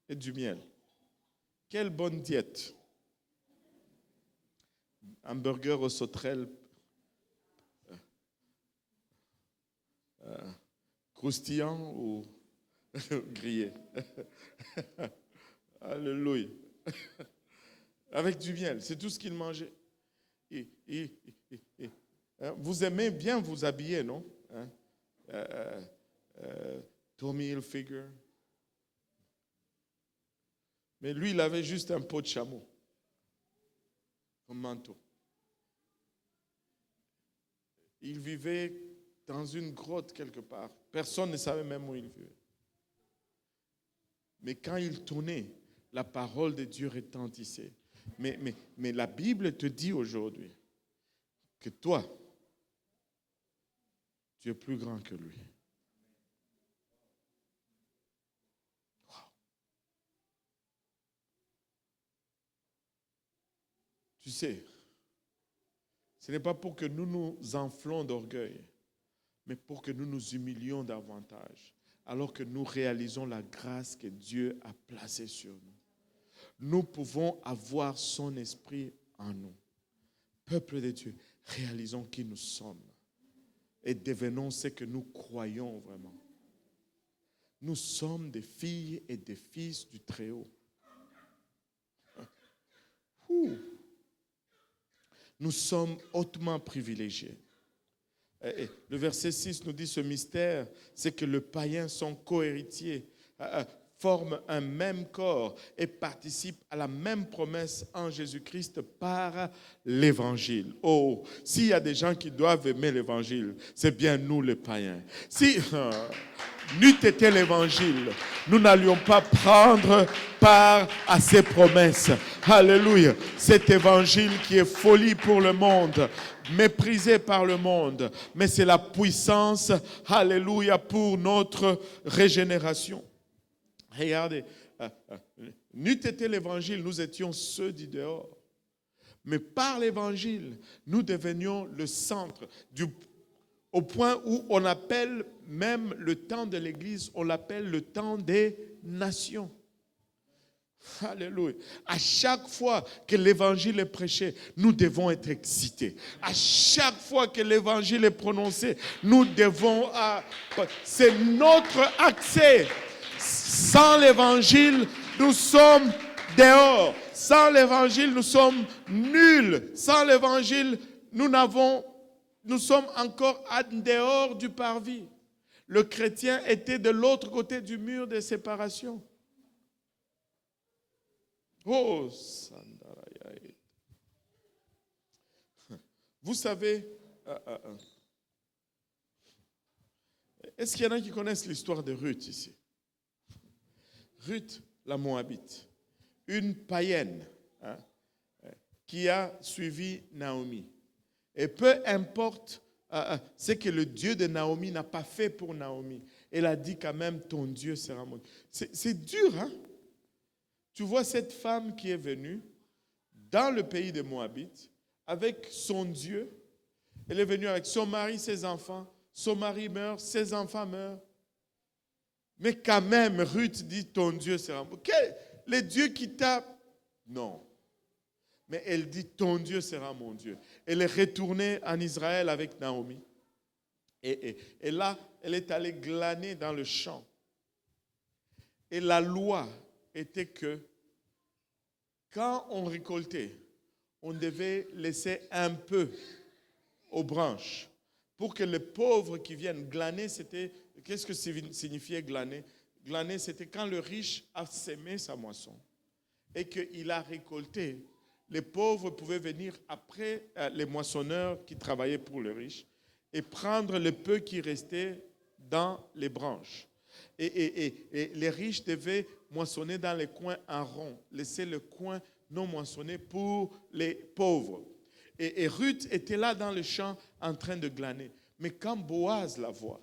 et du miel. Quelle bonne diète! Un burger aux sauterelles croustillant ou grillé. Alléluia. Avec du miel, c'est tout ce qu'il mangeait. Vous aimez bien vous habiller, non? Tommy Hilfiger. Mais lui, il avait juste un pot de chameau comme manteau. Il vivait dans une grotte quelque part. Personne ne savait même où il vivait. Mais quand il tournait, la parole de Dieu retentissait. Mais la Bible te dit aujourd'hui que toi, tu es plus grand que lui. Wow. Tu sais, ce n'est pas pour que nous nous enflons d'orgueil, mais pour que nous nous humilions davantage, alors que nous réalisons la grâce que Dieu a placée sur nous. Nous pouvons avoir son esprit en nous. Peuple de Dieu, réalisons qui nous sommes et devenons ce que nous croyons vraiment. Nous sommes des filles et des fils du Très-Haut. Nous sommes hautement privilégiés. Et le verset 6 nous dit ce mystère, c'est que le païen, son co-héritier, forment un même corps et participent à la même promesse en Jésus-Christ par l'évangile. Oh, s'il y a des gens qui doivent aimer l'évangile, c'est bien nous les païens. Si n'eût été l'évangile, nous n'allions pas prendre part à ces promesses. Alléluia. Cet évangile qui est folie pour le monde, méprisé par le monde, mais c'est la puissance, alléluia, pour notre régénération. Regardez, n'eût été l'évangile, nous étions ceux du dehors. Mais par l'évangile, nous devenions le centre, au point où on appelle même le temps de l'Église, on l'appelle le temps des nations. Alléluia. À chaque fois que l'évangile est prêché, nous devons être excités. À chaque fois que l'évangile est prononcé, nous devons... c'est notre accès. Sans l'évangile, nous sommes dehors. Sans l'évangile, nous sommes nuls. Sans l'évangile, nous sommes encore en dehors du parvis. Le chrétien était de l'autre côté du mur de séparation. Oh, Sandaraï. Vous savez, est-ce qu'il y en a qui connaissent l'histoire de Ruth ici? Ruth, la Moabite, une païenne qui a suivi Naomi. Et peu importe ce que le Dieu de Naomi n'a pas fait pour Naomi, elle a dit quand même, ton Dieu sera mon Dieu. C'est dur, hein? Tu vois cette femme qui est venue dans le pays des Moabites avec son Dieu. Elle est venue avec son mari, ses enfants. Son mari meurt, ses enfants meurent. Mais quand même, Ruth dit, ton Dieu sera mon Dieu. Le Dieu qui t'a... Non. Mais elle dit, ton Dieu sera mon Dieu. Elle est retournée en Israël avec Naomi. Et là, elle est allée glaner dans le champ. Et la loi était que quand on récoltait, on devait laisser un peu aux branches pour que les pauvres qui viennent glaner, c'était... Qu'est-ce que signifiait glaner? Glaner, c'était quand le riche a sémé sa moisson et qu'il a récolté. Les pauvres pouvaient venir après les moissonneurs qui travaillaient pour le riche et prendre le peu qui restait dans les branches. Et les riches devaient moissonner dans les coins en rond, laisser le coin non moissonné pour les pauvres. Et Ruth était là dans le champ en train de glaner. Mais quand Boaz la voit,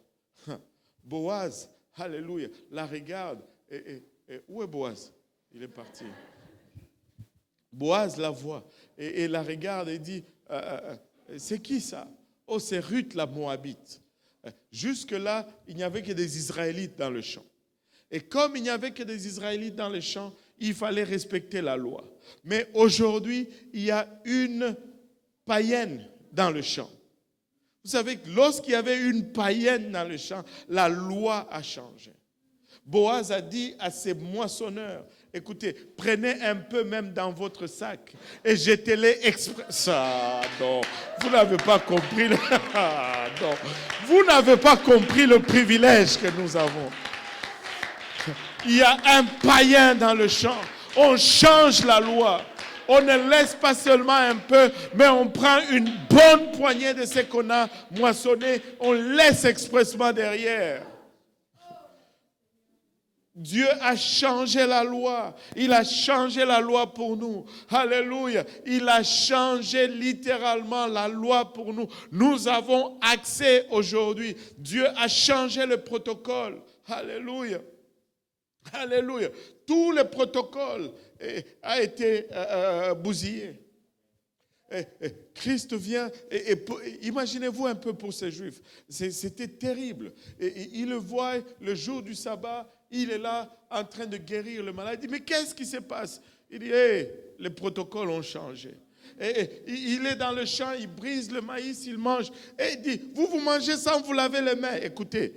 Boaz, alléluia, la regarde. Où est Boaz? Il est parti. Boaz la voit et la regarde et dit, c'est qui ça? Oh, c'est Ruth la Moabite. Jusque-là, il n'y avait que des Israélites dans le champ. Et comme il n'y avait que des Israélites dans le champ, il fallait respecter la loi. Mais aujourd'hui, il y a une païenne dans le champ. Vous savez que lorsqu'il y avait une païenne dans le champ, la loi a changé. Boaz a dit à ses moissonneurs, Écoutez, prenez un peu même dans votre sac et jetez-les exprès. Ça, non, vous n'avez pas compris. Non, vous n'avez pas compris le privilège que nous avons. Il y a un païen dans le champ. On change la loi. On ne laisse pas seulement un peu, mais on prend une bonne poignée de ce qu'on a moissonné. On laisse expressement derrière. Dieu a changé la loi. Il a changé la loi pour nous. Alléluia. Il a changé littéralement la loi pour nous. Nous avons accès aujourd'hui. Dieu a changé le protocole. Alléluia. Alléluia. Tout le protocole a été bousillé. Christ vient, imaginez-vous un peu pour ces Juifs, c'était terrible. Il le voit le jour du sabbat, il est là en train de guérir le malade. Il dit, mais qu'est-ce qui se passe? Il dit, les protocoles ont changé. Il est dans le champ, il brise le maïs, il mange. Et il dit, vous mangez sans vous laver les mains. Écoutez,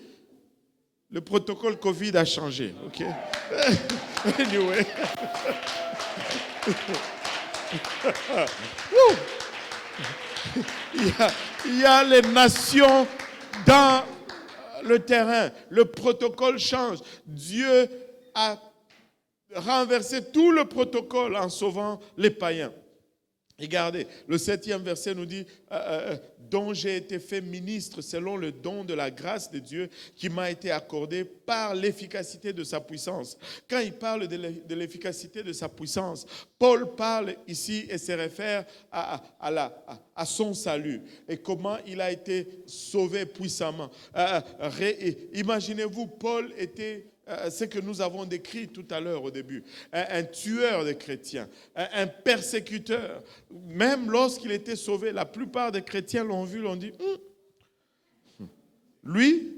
le protocole Covid a changé, ok? Anyway. Il y a les nations dans le terrain. Le protocole change. Dieu a renversé tout le protocole en sauvant les païens. Regardez, le 7e verset nous dit dont j'ai été fait ministre selon le don de la grâce de Dieu qui m'a été accordé par l'efficacité de sa puissance. Quand il parle de l'efficacité de sa puissance, Paul parle ici et se réfère à son salut et comment il a été sauvé puissamment. Imaginez-vous, Paul était ce que nous avons décrit tout à l'heure au début, un tueur de chrétiens, un persécuteur. Même lorsqu'il était sauvé, la plupart des chrétiens l'ont vu, l'ont dit, lui,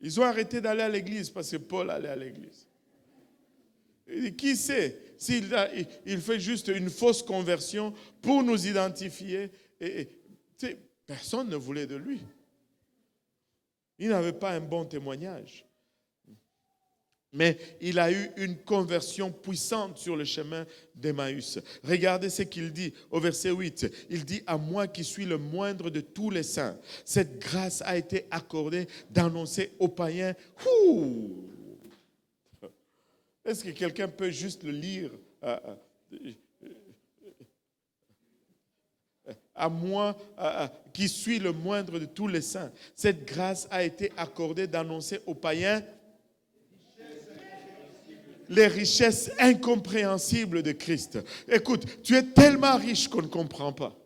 Ils ont arrêté d'aller à l'église parce que Paul allait à l'église. Et qui sait s'il fait juste une fausse conversion pour nous identifier. Personne ne voulait de lui. Il n'avait pas un bon témoignage. Mais il a eu une conversion puissante sur le chemin d'Emmaüs. Regardez ce qu'il dit au verset 8. Il dit, à moi qui suis le moindre de tous les saints, cette grâce a été accordée d'annoncer aux païens. Est-ce que quelqu'un peut juste le lire? À moi qui suis le moindre de tous les saints, cette grâce a été accordée d'annoncer aux païens les richesses incompréhensibles de Christ. Écoute, tu es tellement riche qu'on ne comprend pas.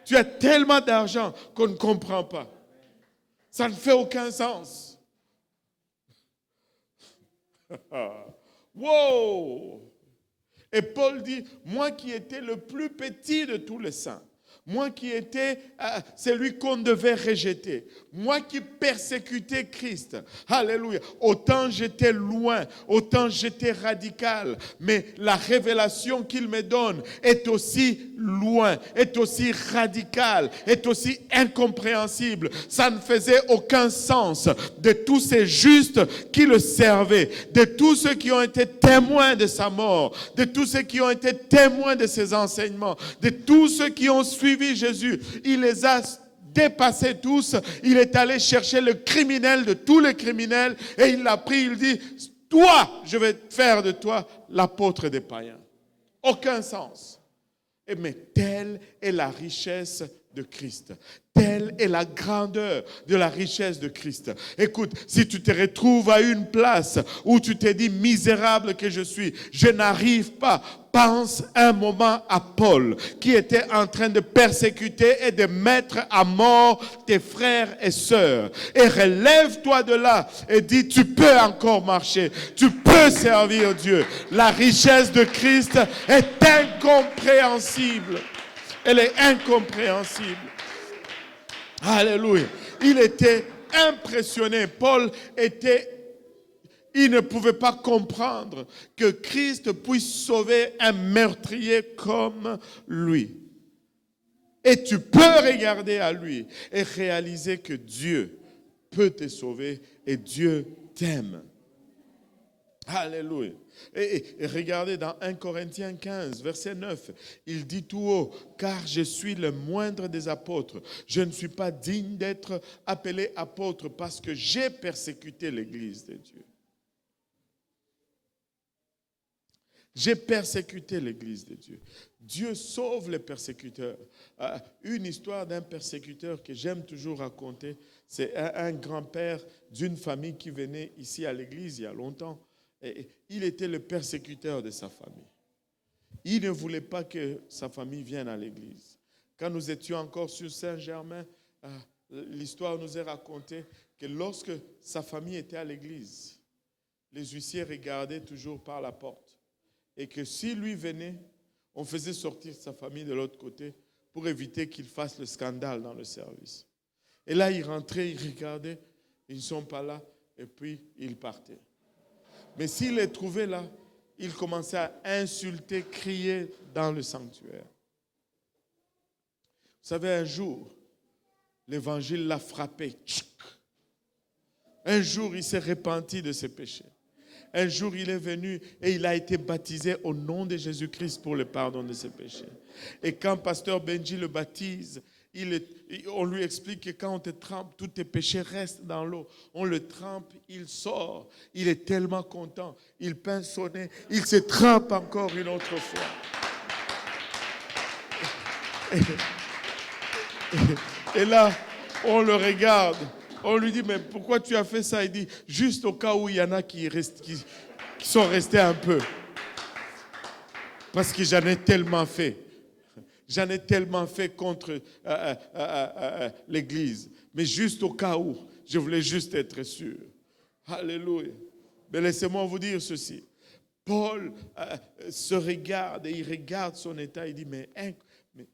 Tu as tellement d'argent qu'on ne comprend pas. Ça ne fait aucun sens. Wow! Et Paul dit, moi qui étais le plus petit de tous les saints, moi qui étais celui qu'on devait rejeter, moi qui persécutais Christ, alléluia, autant j'étais loin, autant j'étais radical, mais la révélation qu'il me donne est aussi loin, est aussi radicale, est aussi incompréhensible. Ça ne faisait aucun sens de tous ces justes qui le servaient, de tous ceux qui ont été témoins de sa mort, de tous ceux qui ont été témoins de ses enseignements, de tous ceux qui ont suivi Jésus. Il les a dépassés tous. Il est allé chercher le criminel de tous les criminels et il l'a pris. Il dit, toi, je vais faire de toi l'apôtre des païens. Aucun sens. Mais telle est la richesse de Christ. Telle est la grandeur de la richesse de Christ. Écoute, si tu te retrouves à une place où tu te dis misérable que je suis, je n'arrive pas. Pense un moment à Paul qui était en train de persécuter et de mettre à mort tes frères et sœurs. Et relève-toi de là et dis, tu peux encore marcher. Tu peux servir Dieu. La richesse de Christ est incompréhensible. Elle est incompréhensible. Alléluia. Il était impressionné. Il ne pouvait pas comprendre que Christ puisse sauver un meurtrier comme lui. Et tu peux regarder à lui et réaliser que Dieu peut te sauver et Dieu t'aime. Alléluia. Et regardez dans 1 Corinthiens 15, verset 9, il dit tout haut, car je suis le moindre des apôtres. Je ne suis pas digne d'être appelé apôtre parce que j'ai persécuté l'Église de Dieu. J'ai persécuté l'Église de Dieu. Dieu sauve les persécuteurs. Une histoire d'un persécuteur que j'aime toujours raconter, c'est un grand-père d'une famille qui venait ici à l'Église il y a longtemps. Et il était le persécuteur de sa famille. Il ne voulait pas que sa famille vienne à l'Église. Quand nous étions encore sur Saint-Germain, l'histoire nous est racontée que lorsque sa famille était à l'Église, les huissiers regardaient toujours par la porte. Et que s'il lui venait, on faisait sortir sa famille de l'autre côté pour éviter qu'il fasse le scandale dans le service. Et là, il rentrait, il regardait, ils ne sont pas là, et puis il partait. Mais s'il les trouvait là, il commençait à insulter, crier dans le sanctuaire. Vous savez, un jour, l'évangile l'a frappé. Un jour, il s'est repenti de ses péchés. Un jour, il est venu et il a été baptisé au nom de Jésus-Christ pour le pardon de ses péchés. Et quand Pasteur Benji le baptise, on lui explique que quand on te trempe, tous tes péchés restent dans l'eau. On le trempe, il sort. Il est tellement content. Il pince son nez. Il se trempe encore une autre fois. Et là, on le regarde. On lui dit, mais pourquoi tu as fait ça? Il dit, juste au cas où il y en a qui sont restés un peu. Parce que j'en ai tellement fait. J'en ai tellement fait contre l'Église. Mais juste au cas où, je voulais juste être sûr. Alléluia. Mais laissez-moi vous dire ceci. Paul se regarde et il regarde son état. Il dit, mais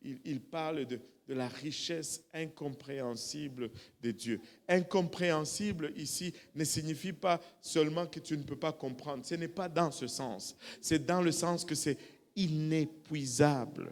il parle de la richesse incompréhensible de Dieu. Incompréhensible ici ne signifie pas seulement que tu ne peux pas comprendre. Ce n'est pas dans ce sens. C'est dans le sens que c'est inépuisable.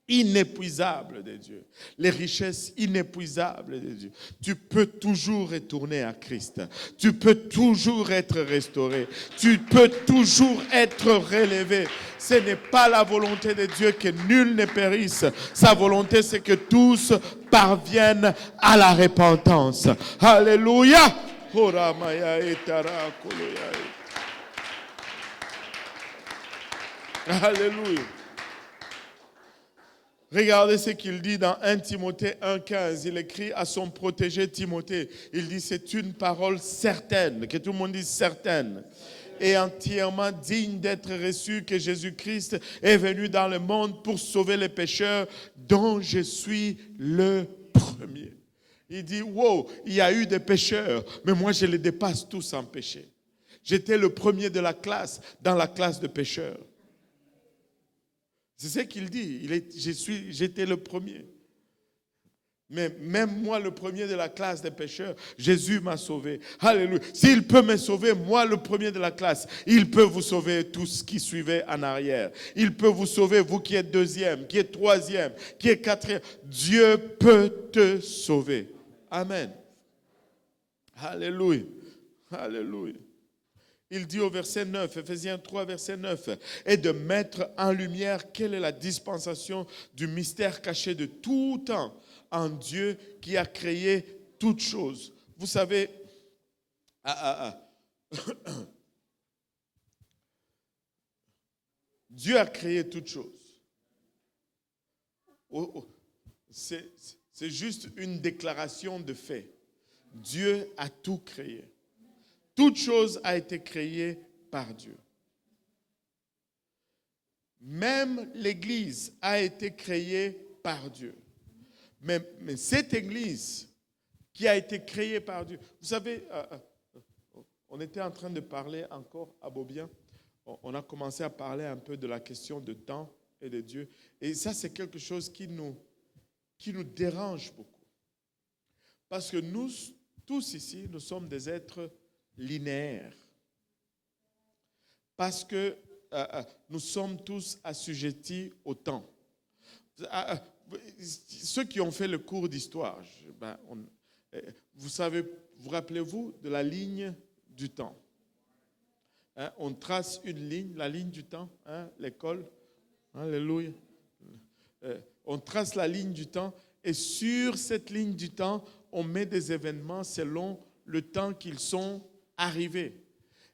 Inépuisable de Dieu. Les richesses inépuisables de Dieu. Tu peux toujours retourner à Christ. Tu peux toujours être restauré. Tu peux toujours être relevé. Ce n'est pas la volonté de Dieu que nul ne périsse. Sa volonté, c'est que tous parviennent à la repentance. Alléluia. Alléluia. Regardez ce qu'il dit dans 1 Timothée 1,15. Il écrit à son protégé Timothée. Il dit, c'est une parole certaine, que tout le monde dise certaine, et entièrement digne d'être reçue, que Jésus-Christ est venu dans le monde pour sauver les pécheurs, dont je suis le premier. Il dit, wow, il y a eu des pécheurs, mais moi je les dépasse tous en péché. J'étais le premier de la classe, dans la classe de pécheurs. C'est ce qu'il dit. J'étais le premier. Mais même moi, le premier de la classe des pécheurs, Jésus m'a sauvé. Alléluia. S'il peut me sauver, moi, le premier de la classe, il peut vous sauver tous qui suivaient en arrière. Il peut vous sauver, vous qui êtes deuxième, qui êtes troisième, qui êtes quatrième. Dieu peut te sauver. Amen. Alléluia. Alléluia. Il dit au verset 9, Ephésiens 3, verset 9, et de mettre en lumière quelle est la dispensation du mystère caché de tout temps en Dieu qui a créé toutes choses. Vous savez, Dieu a créé toutes choses. C'est juste une déclaration de fait. Dieu a tout créé. Toute chose a été créée par Dieu. Même l'Église a été créée par Dieu. Mais cette Église qui a été créée par Dieu, vous savez, on était en train de parler encore à Beaubien, on a commencé à parler un peu de la question de temps et de Dieu. Et ça, c'est quelque chose qui nous dérange beaucoup. Parce que nous, tous ici, nous sommes des êtres linéaire. Parce que nous sommes tous assujettis au temps. Ceux qui ont fait le cours d'histoire, vous savez, vous rappelez-vous de la ligne du temps? Hein, on trace une ligne, la ligne du temps, hein, l'école. Alléluia. On trace la ligne du temps et sur cette ligne du temps, on met des événements selon le temps qu'ils sont arrivés.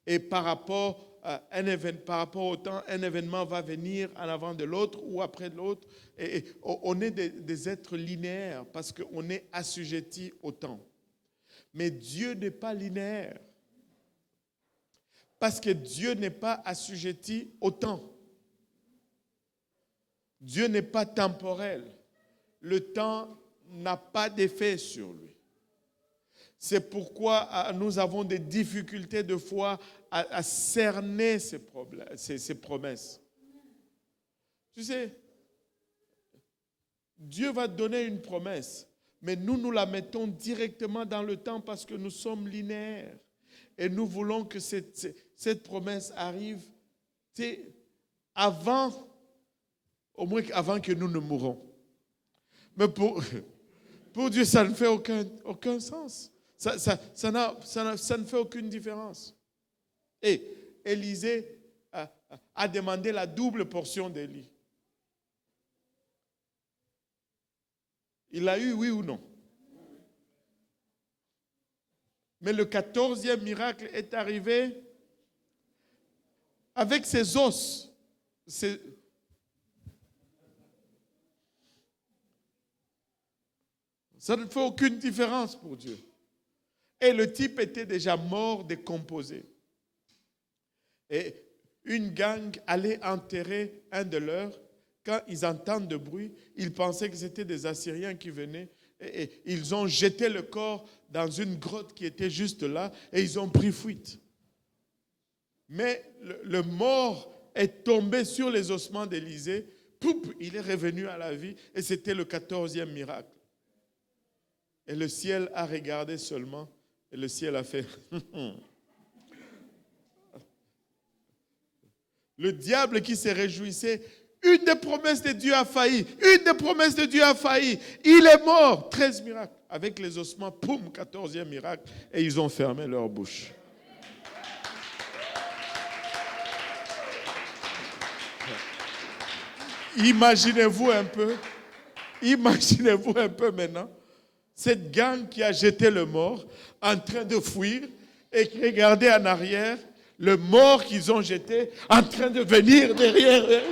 Et par rapport au temps, un événement va venir en avant de l'autre ou après de l'autre. Et on est des êtres linéaires parce qu'on est assujettis au temps. Mais Dieu n'est pas linéaire. Parce que Dieu n'est pas assujetti au temps. Dieu n'est pas temporel. Le temps n'a pas d'effet sur lui. C'est pourquoi nous avons des difficultés de foi à cerner ces promesses. Tu sais, Dieu va donner une promesse, mais nous la mettons directement dans le temps parce que nous sommes linéaires. Et nous voulons que cette promesse arrive au moins avant que nous ne mourons. Mais pour Dieu, ça ne fait aucun sens. Ça ne fait aucune différence. Et Élisée a demandé la double portion d'Élie. Il l'a eu, oui ou non? Mais le 14e miracle est arrivé avec ses os. Ça ne fait aucune différence pour Dieu. Et le type était déjà mort, décomposé. Et une gang allait enterrer un de leurs. Quand ils entendent de bruit, ils pensaient que c'était des Assyriens qui venaient. Et ils ont jeté le corps dans une grotte qui était juste là et ils ont pris fuite. Mais le mort est tombé sur les ossements d'Élisée. Poup, il est revenu à la vie et c'était le 14e miracle. Et le ciel a regardé seulement et le ciel a fait... Le diable qui se réjouissait, une des promesses de Dieu a failli. Une des promesses de Dieu a failli. Il est mort. 13 miracles. Avec les ossements, poum, 14e miracle. Et ils ont fermé leur bouche. Imaginez-vous un peu maintenant, cette gang qui a jeté le mort en train de fuir et qui regardait en arrière le mort qu'ils ont jeté en train de venir derrière eux.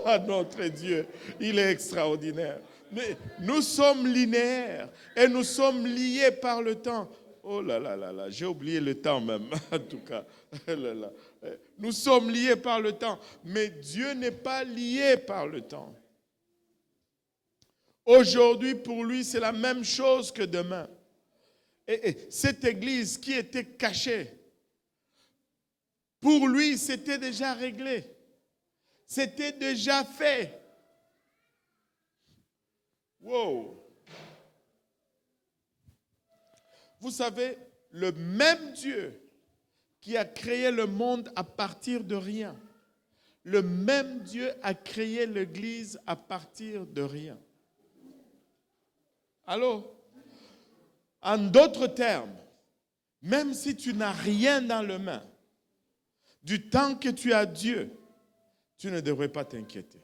Ah, notre Dieu, il est extraordinaire. Mais nous sommes linéaires et nous sommes liés par le temps. Oh là là là là, j'ai oublié le temps même, en tout cas. Nous sommes liés par le temps, mais Dieu n'est pas lié par le temps. Aujourd'hui, pour lui, c'est la même chose que demain. Et cette église qui était cachée, pour lui, c'était déjà réglé. C'était déjà fait. Wow. Vous savez, le même Dieu qui a créé le monde à partir de rien, le même Dieu a créé l'église à partir de rien. Alors, en d'autres termes, même si tu n'as rien dans les mains, du temps que tu as Dieu, tu ne devrais pas t'inquiéter.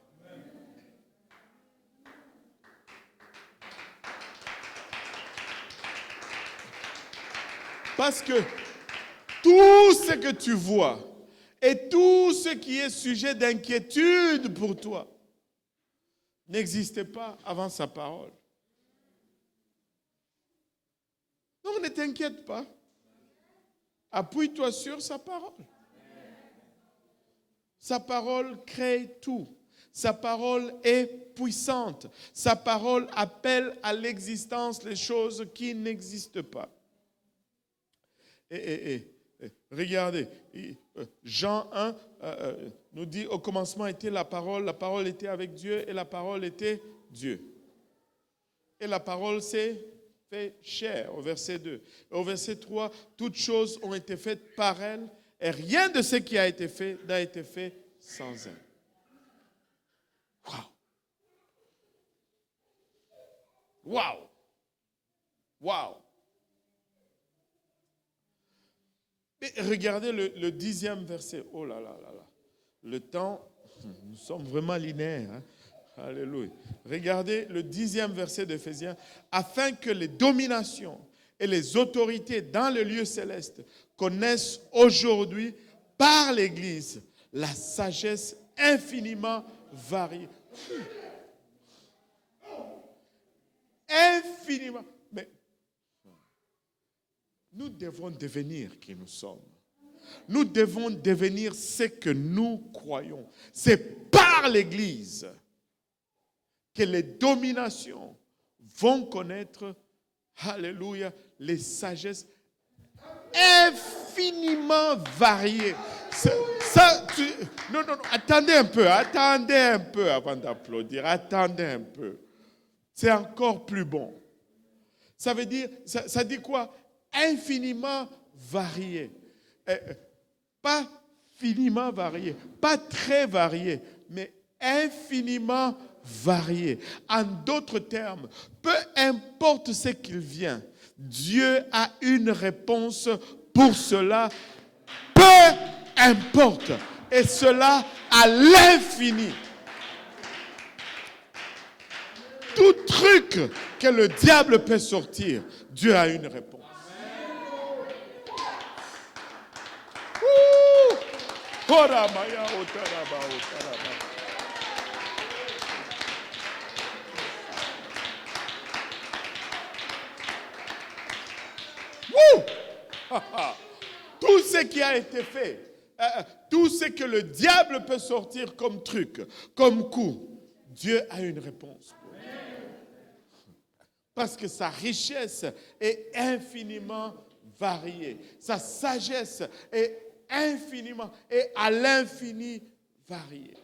Parce que tout ce que tu vois et tout ce qui est sujet d'inquiétude pour toi n'existait pas avant sa parole. Donc ne t'inquiète pas. Appuie-toi sur sa parole. Sa parole crée tout. Sa parole est puissante. Sa parole appelle à l'existence les choses qui n'existent pas. Regardez, Jean 1 nous dit au commencement était la parole était avec Dieu et la parole était Dieu. Et la parole s'est fait chair au verset 2. Et au verset 3, toutes choses ont été faites par elle et rien de ce qui a été fait n'a été fait sans elle. Waouh! Waouh! Waouh! Mais regardez le 10e verset. Oh là là là là. Le temps, nous sommes vraiment linéaires. Hein? Alléluia. Regardez le 10e verset d'Éphésiens. Afin que les dominations et les autorités dans le lieu céleste connaissent aujourd'hui par l'Église la sagesse infiniment variée. Infiniment. Mais nous devons devenir qui nous sommes. Nous devons devenir ce que nous croyons. C'est par l'Église que les dominations vont connaître, alléluia, les sagesses infiniment variées. Non, attendez un peu avant d'applaudir, attendez un peu. C'est encore plus bon. Ça veut dire, ça dit quoi? Infiniment varié. Pas finiment varié, pas très varié, mais infiniment varié. En d'autres termes, peu importe ce qu'il vient, Dieu a une réponse pour cela, peu importe, et cela à l'infini. Tout truc que le diable peut sortir, Dieu a une réponse. Tout ce qui a été fait, tout ce que le diable peut sortir comme truc, comme coup, Dieu a une réponse. Parce que sa richesse est infiniment variée. Sa sagesse est infiniment et à l'infini variée.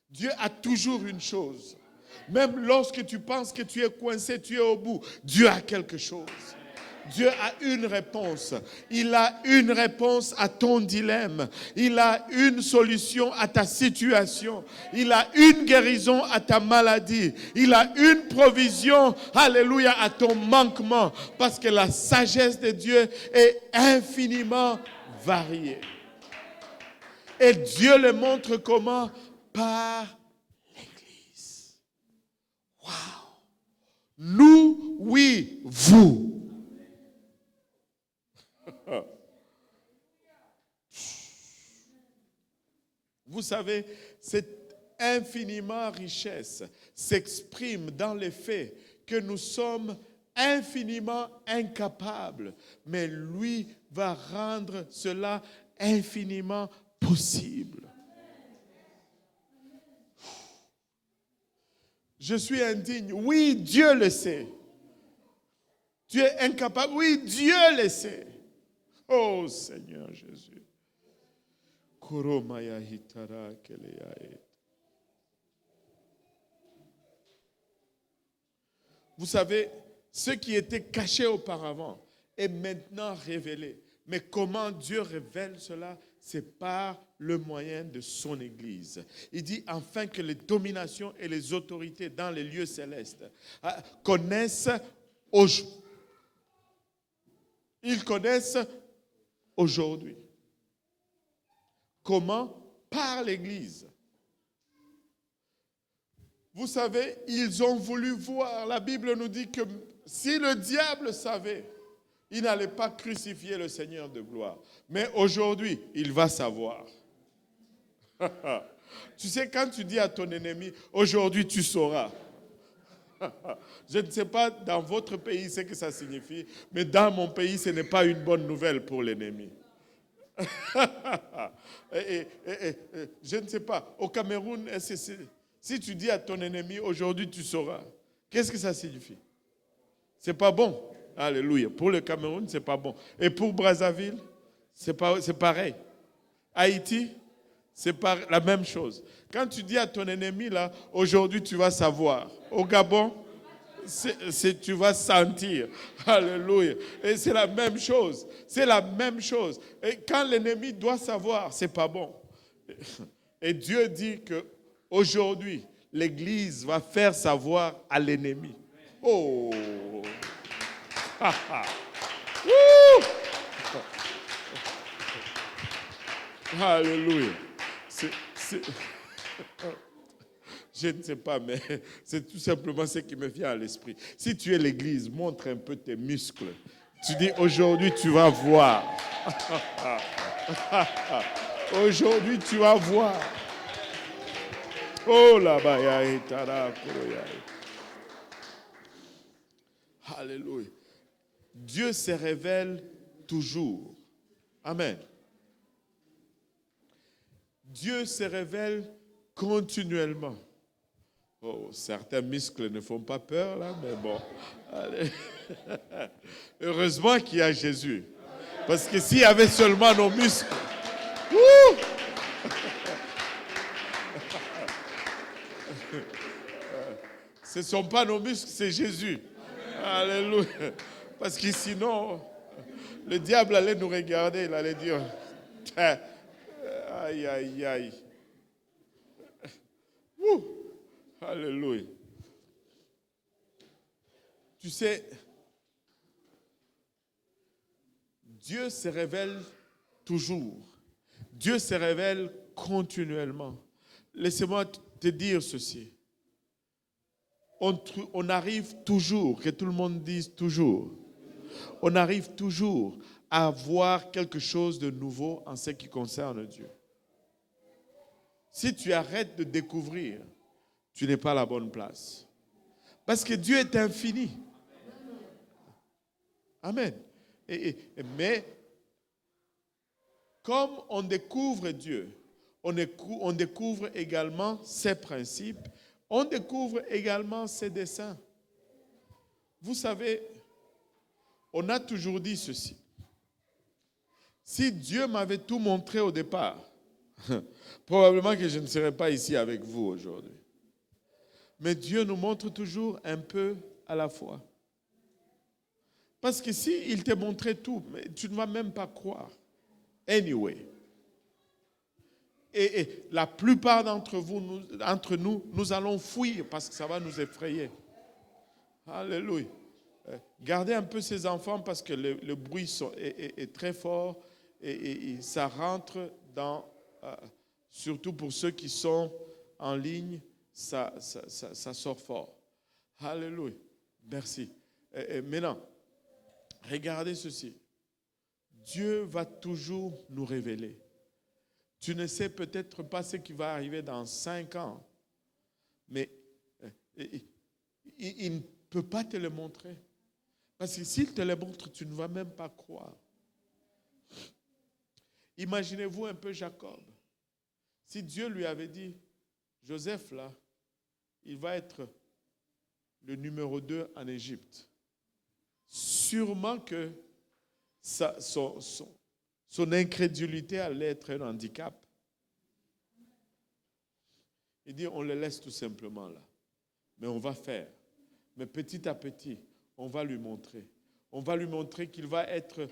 Dieu a toujours une chose. Même lorsque tu penses que tu es coincé, tu es au bout, Dieu a quelque chose. Dieu a une réponse. Il a une réponse à ton dilemme. Il a une solution à ta situation. Il a une guérison à ta maladie. Il a une provision, alléluia, à ton manquement. Parce que la sagesse de Dieu est infiniment variée. Et Dieu le montre comment? Par l'Église. Waouh! Nous, oui, vous. Vous savez, cette infiniment richesse s'exprime dans le fait que nous sommes infiniment incapables, mais lui va rendre cela infiniment possible. Je suis indigne. Oui, Dieu le sait. Tu es incapable. Oui, Dieu le sait. Oh Seigneur Jésus. Vous savez, ce qui était caché auparavant est maintenant révélé. Mais comment Dieu révèle cela? C'est par le moyen de son Église. Il dit afin que les dominations et les autorités dans les lieux célestes connaissent aujourd'hui. Ils connaissent aujourd'hui. Comment? Par l'Église. Vous savez, ils ont voulu voir. La Bible nous dit que si le diable savait, il n'allait pas crucifier le Seigneur de gloire. Mais aujourd'hui, il va savoir. Tu sais, quand tu dis à ton ennemi, aujourd'hui tu sauras. Je ne sais pas dans votre pays ce que ça signifie, mais dans mon pays, ce n'est pas une bonne nouvelle pour l'ennemi. Je ne sais pas, au Cameroun, si tu dis à ton ennemi, aujourd'hui tu sauras, qu'est-ce que ça signifie? C'est pas bon. Alléluia. Pour le Cameroun, c'est pas bon. Et pour Brazzaville, c'est pareil. Haïti, c'est la même chose. Quand tu dis à ton ennemi, là, aujourd'hui tu vas savoir. Au Gabon, tu vas sentir. Alléluia. Et c'est la même chose. C'est la même chose. Et quand l'ennemi doit savoir, c'est pas bon. Et Dieu dit que aujourd'hui, l'Église va faire savoir à l'ennemi. Oh! Alléluia. Je ne sais pas, mais c'est tout simplement ce qui me vient à l'esprit. Si tu es l'église, montre un peu tes muscles. Tu dis, aujourd'hui, tu vas voir. Aujourd'hui, tu vas voir. Oh là-bas, alléluia. Dieu se révèle toujours. Amen. Dieu se révèle continuellement. Oh, certains muscles ne font pas peur là, mais bon. Allez. Heureusement qu'il y a Jésus. Parce que s'il y avait seulement nos muscles, ce ne sont pas nos muscles, c'est Jésus. Alléluia. Parce que sinon, le diable allait nous regarder, il allait dire, aïe, aïe, aïe. Alléluia. Tu sais, Dieu se révèle toujours. Dieu se révèle continuellement. Laissez-moi te dire ceci. On arrive toujours, que tout le monde dise toujours, on arrive toujours à voir quelque chose de nouveau en ce qui concerne Dieu. Si tu arrêtes de découvrir, tu n'es pas à la bonne place. Parce que Dieu est infini. Amen. Mais comme on découvre Dieu, on découvre également ses principes, on découvre également ses desseins. Vous savez, on a toujours dit ceci. Si Dieu m'avait tout montré au départ, probablement que je ne serais pas ici avec vous aujourd'hui. Mais Dieu nous montre toujours un peu à la fois. Parce que s'il te montrait tout, mais tu ne vas même pas croire. Anyway. Et la plupart d'entre nous, nous allons fuir parce que ça va nous effrayer. Alléluia. Gardez un peu ces enfants parce que le bruit est très fort et ça rentre dans, surtout pour ceux qui sont en ligne, ça sort fort. Alléluia. Merci. Maintenant, regardez ceci. Dieu va toujours nous révéler. Tu ne sais peut-être pas ce qui va arriver dans 5 ans, mais il ne peut pas te le montrer. Parce que s'il te le montre, tu ne vas même pas croire. Imaginez-vous un peu Jacob. Si Dieu lui avait dit, Joseph là, il va être le numéro 2 en Égypte. Sûrement que son incrédulité allait être un handicap. Il dit, on le laisse tout simplement là. Mais on va faire. Mais petit à petit, on va lui montrer. On va lui montrer qu'il va être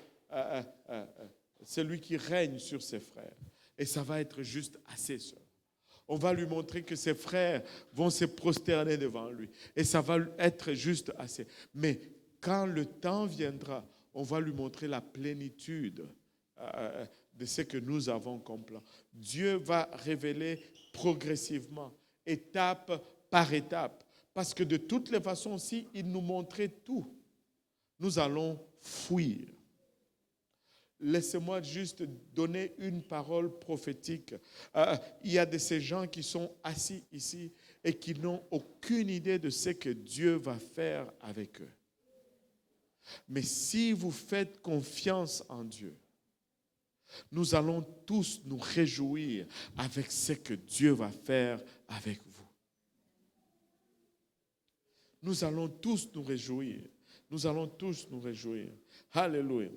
celui qui règne sur ses frères. Et ça va être juste assez seul. On va lui montrer que ses frères vont se prosterner devant lui. Et ça va être juste assez. Mais quand le temps viendra, on va lui montrer la plénitude de ce que nous avons comme plan. Dieu va révéler progressivement, étape par étape. Parce que de toutes les façons, si il nous montrait tout, nous allons fuir. Laissez-moi juste donner une parole prophétique. Il y a de ces gens qui sont assis ici et qui n'ont aucune idée de ce que Dieu va faire avec eux. Mais si vous faites confiance en Dieu, nous allons tous nous réjouir avec ce que Dieu va faire avec vous. Nous allons tous nous réjouir. Nous allons tous nous réjouir. Alléluia.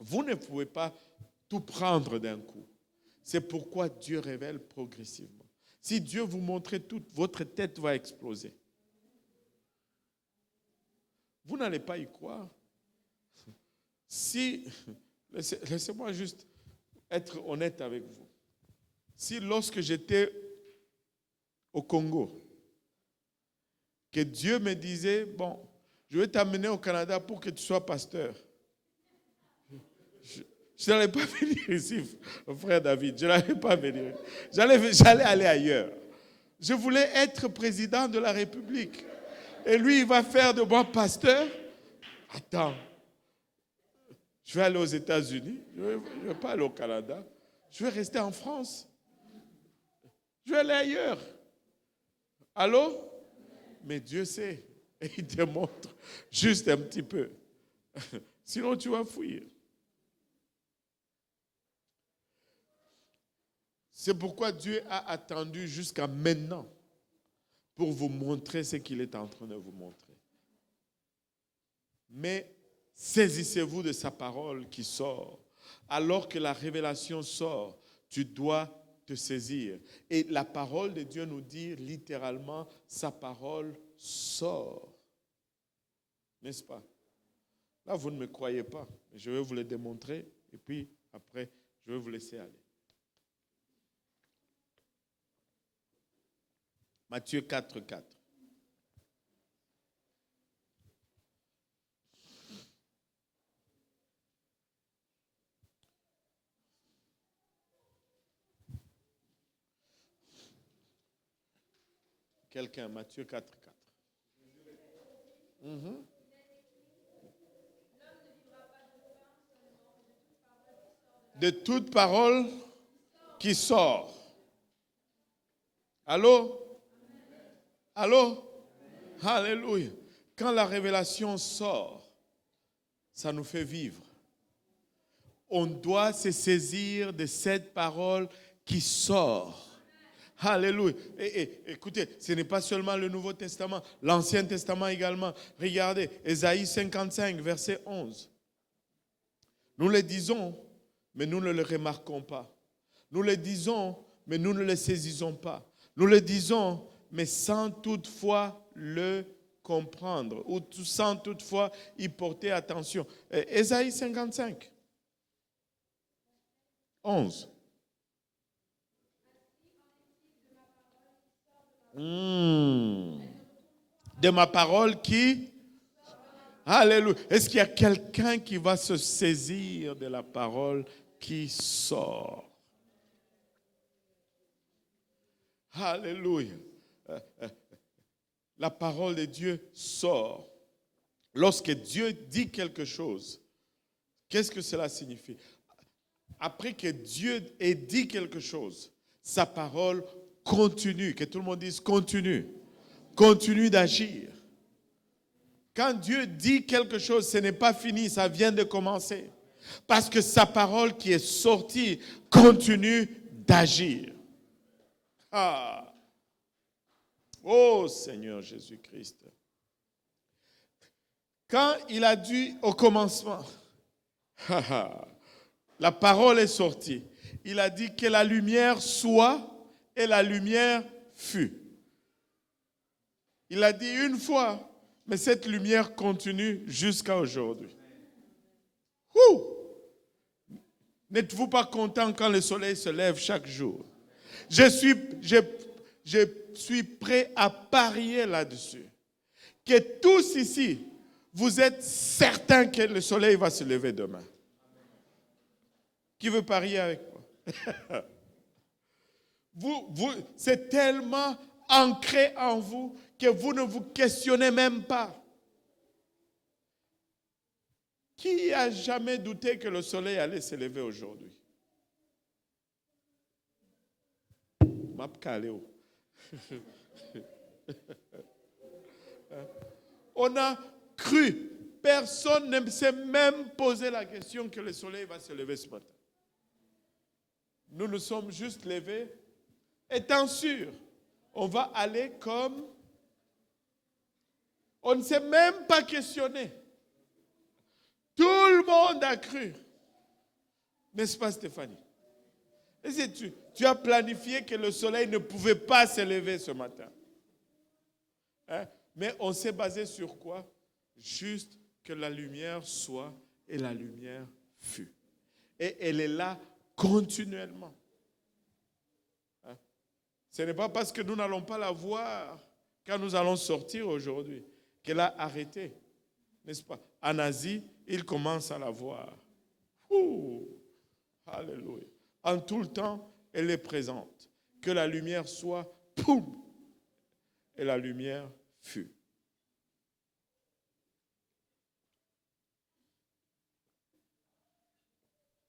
Vous ne pouvez pas tout prendre d'un coup. C'est pourquoi Dieu révèle progressivement. Si Dieu vous montrait tout, votre tête va exploser. Vous n'allez pas y croire. Laissez-moi juste être honnête avec vous. Si lorsque j'étais au Congo, que Dieu me disait, je vais t'amener au Canada pour que tu sois pasteur. Je n'allais pas venir ici, frère David. Je n'allais pas venir. J'allais aller ailleurs. Je voulais être président de la République. Et lui, il va faire de moi pasteur. Attends. Je vais aller aux États-Unis. Je ne vais pas aller au Canada. Je vais rester en France. Je vais aller ailleurs. Allô? Mais Dieu sait. Et il te montre juste un petit peu. Sinon, tu vas fuir. C'est pourquoi Dieu a attendu jusqu'à maintenant pour vous montrer ce qu'il est en train de vous montrer. Mais saisissez-vous de sa parole qui sort. Alors que la révélation sort, tu dois te saisir. Et la parole de Dieu nous dit littéralement, sa parole sort. N'est-ce pas? Là, vous ne me croyez pas. Je vais vous le démontrer et puis après, je vais vous laisser aller. Matthieu 4, 4. Quelqu'un, Matthieu 4, 4. De toute parole qui sort. Allô? Allô? Alléluia. Quand la révélation sort, ça nous fait vivre. On doit se saisir de cette parole qui sort. Alléluia. Et écoutez, ce n'est pas seulement le Nouveau Testament, l'Ancien Testament également. Regardez, Ésaïe 55, verset 11. Nous le disons, mais nous ne le remarquons pas. Nous le disons, mais nous ne le saisissons pas. Nous le disons, mais sans toutefois le comprendre ou sans toutefois y porter attention. Ésaïe 55, 11. De ma parole qui... Alléluia. Est-ce qu'il y a quelqu'un qui va se saisir de la parole qui sort? Alléluia. La parole de Dieu sort. Lorsque Dieu dit quelque chose, qu'est-ce que cela signifie? Après que Dieu ait dit quelque chose, sa parole continue. Que tout le monde dise continue. Continue d'agir. Quand Dieu dit quelque chose, ce n'est pas fini, ça vient de commencer. Parce que sa parole qui est sortie continue d'agir. Ah. Oh Seigneur Jésus-Christ. Quand il a dit au commencement, la parole est sortie. Il a dit que la lumière soit et la lumière fut. Il a dit une fois, mais cette lumière continue jusqu'à aujourd'hui. N'êtes-vous pas content quand le soleil se lève chaque jour? Je suis prêt à parier là-dessus. Que tous ici, vous êtes certains que le soleil va se lever demain. Qui veut parier avec moi? C'est tellement ancré en vous que vous ne vous questionnez même pas. Qui a jamais douté que le soleil allait se lever aujourd'hui? On a cru. Personne ne s'est même posé la question que le soleil va se lever ce matin. Nous nous sommes juste levés, étant sûrs, on va aller comme... On ne s'est même pas questionné. Tout le monde a cru. N'est-ce pas, Stéphanie? Et tu as planifié que le soleil ne pouvait pas se lever ce matin. Hein? Mais on s'est basé sur quoi? Juste que la lumière soit et la lumière fut. Et elle est là continuellement. Hein? Ce n'est pas parce que nous n'allons pas la voir quand nous allons sortir aujourd'hui qu'elle a arrêté. N'est-ce pas? En Asie, ils commencent à la voir. Alléluia. En tout le temps, elle est présente. Que la lumière soit, poum, et la lumière fut.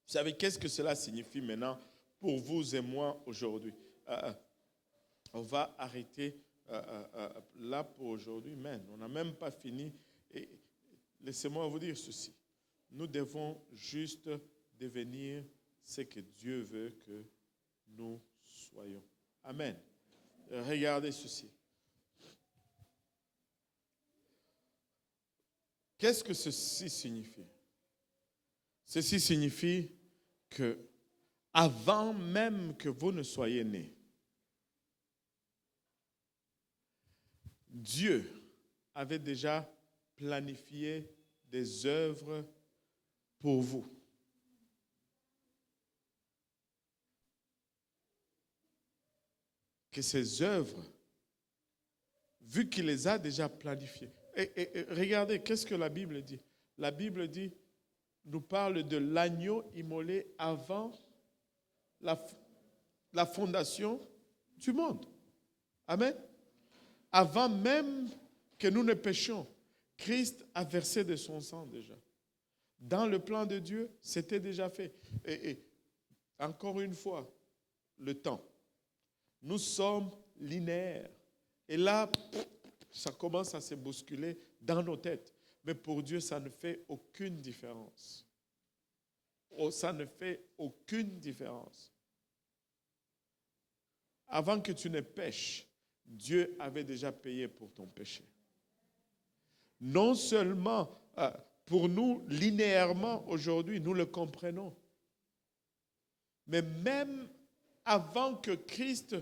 Vous savez, qu'est-ce que cela signifie maintenant pour vous et moi aujourd'hui? On va arrêter là pour aujourd'hui, mais on n'a même pas fini. Et laissez-moi vous dire ceci. Nous devons juste devenir ce que Dieu veut que nous soyons. Amen. Regardez ceci. Qu'est-ce que ceci signifie? Ceci signifie que avant même que vous ne soyez nés, Dieu avait déjà planifié des œuvres pour vous. Que ces œuvres, vu qu'il les a déjà planifiées, et regardez, qu'est-ce que la Bible dit? La Bible dit, nous parle de l'agneau immolé avant la fondation du monde. Amen. Avant même que nous ne péchions, Christ a versé de son sang déjà. Dans le plan de Dieu, c'était déjà fait. Et encore une fois, le temps. Nous sommes linéaires. Et là, ça commence à se bousculer dans nos têtes. Mais pour Dieu, ça ne fait aucune différence. Oh, ça ne fait aucune différence. Avant que tu ne pêches, Dieu avait déjà payé pour ton péché. Non seulement pour nous, linéairement, aujourd'hui, nous le comprenons. Mais même avant que Christ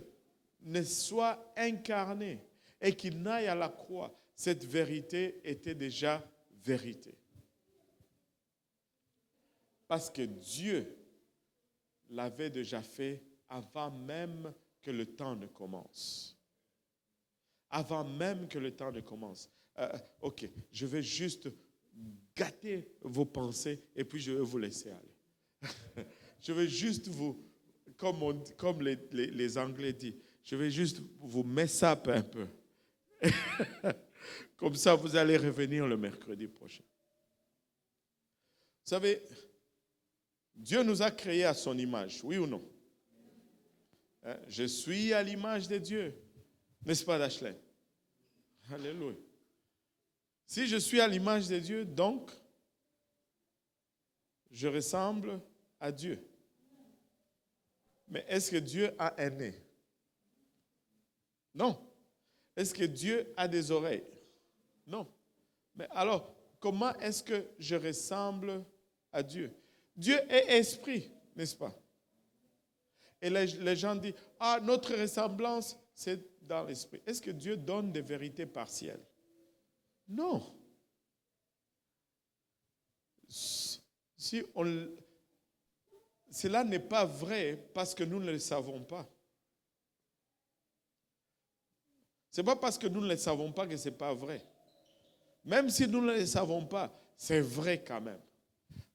ne soit incarné et qu'il n'aille à la croix, cette vérité était déjà vérité. Parce que Dieu l'avait déjà fait avant même que le temps ne commence. Avant même que le temps ne commence. Ok, je vais juste gâter vos pensées et puis je vais vous laisser aller. Je vais juste vous, comme les Anglais disent, je vais juste vous mess up un peu. Comme ça, vous allez revenir le mercredi prochain. Vous savez, Dieu nous a créés à son image, oui ou non? Je suis à l'image de Dieu. N'est-ce pas, Dashley? Alléluia. Si je suis à l'image de Dieu, donc, je ressemble à Dieu. Mais est-ce que Dieu a un nez? Non. Est-ce que Dieu a des oreilles? Non. Mais alors, comment est-ce que je ressemble à Dieu? Dieu est esprit, n'est-ce pas? Et les gens disent, ah, notre ressemblance, c'est dans l'esprit. Est-ce que Dieu donne des vérités partielles? Non. Cela n'est pas vrai parce que nous ne le savons pas. Ce n'est pas parce que nous ne le savons pas que ce n'est pas vrai. Même si nous ne le savons pas, c'est vrai quand même.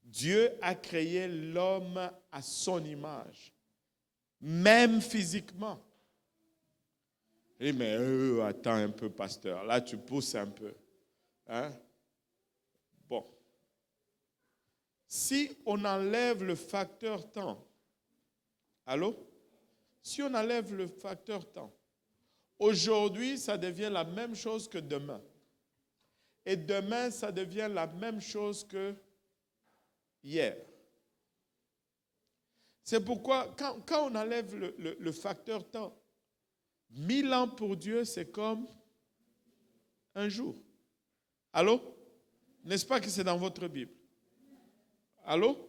Dieu a créé l'homme à son image, même physiquement. Eh mais attends un peu, pasteur, là tu pousses un peu. Hein? Bon. Si on enlève le facteur temps, allô? Si on enlève le facteur temps, aujourd'hui, ça devient la même chose que demain. Et demain, ça devient la même chose que hier. C'est pourquoi, quand on enlève le facteur temps, 1000 ans pour Dieu, c'est comme un jour. Allô? N'est-ce pas que c'est dans votre Bible? Allô?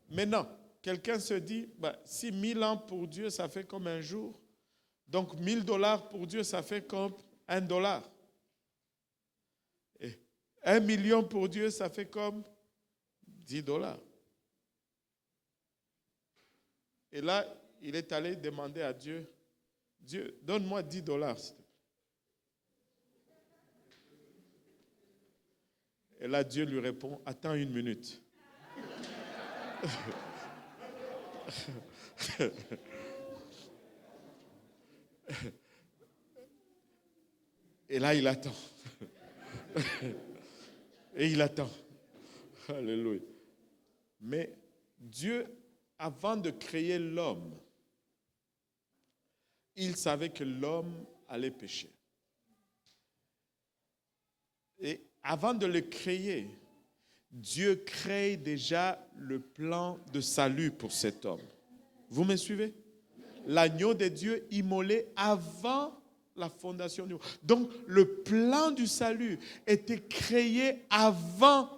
Maintenant, quelqu'un se dit, si 1000 ans pour Dieu, ça fait comme un jour, donc $1000 pour Dieu, ça fait comme $1. Et 1 million pour Dieu, ça fait comme $10. Et là, il est allé demander à Dieu, Dieu, donne-moi $10, s'il te plaît. Et là, Dieu lui répond, attends une minute. Et là, il attend. Et il attend. Alléluia. Mais Dieu, avant de créer l'homme, il savait que l'homme allait pécher. Et avant de le créer, Dieu crée déjà le plan de salut pour cet homme. Vous me suivez? L'agneau de Dieu immolé avant la fondation du monde. Donc, le plan du salut était créé avant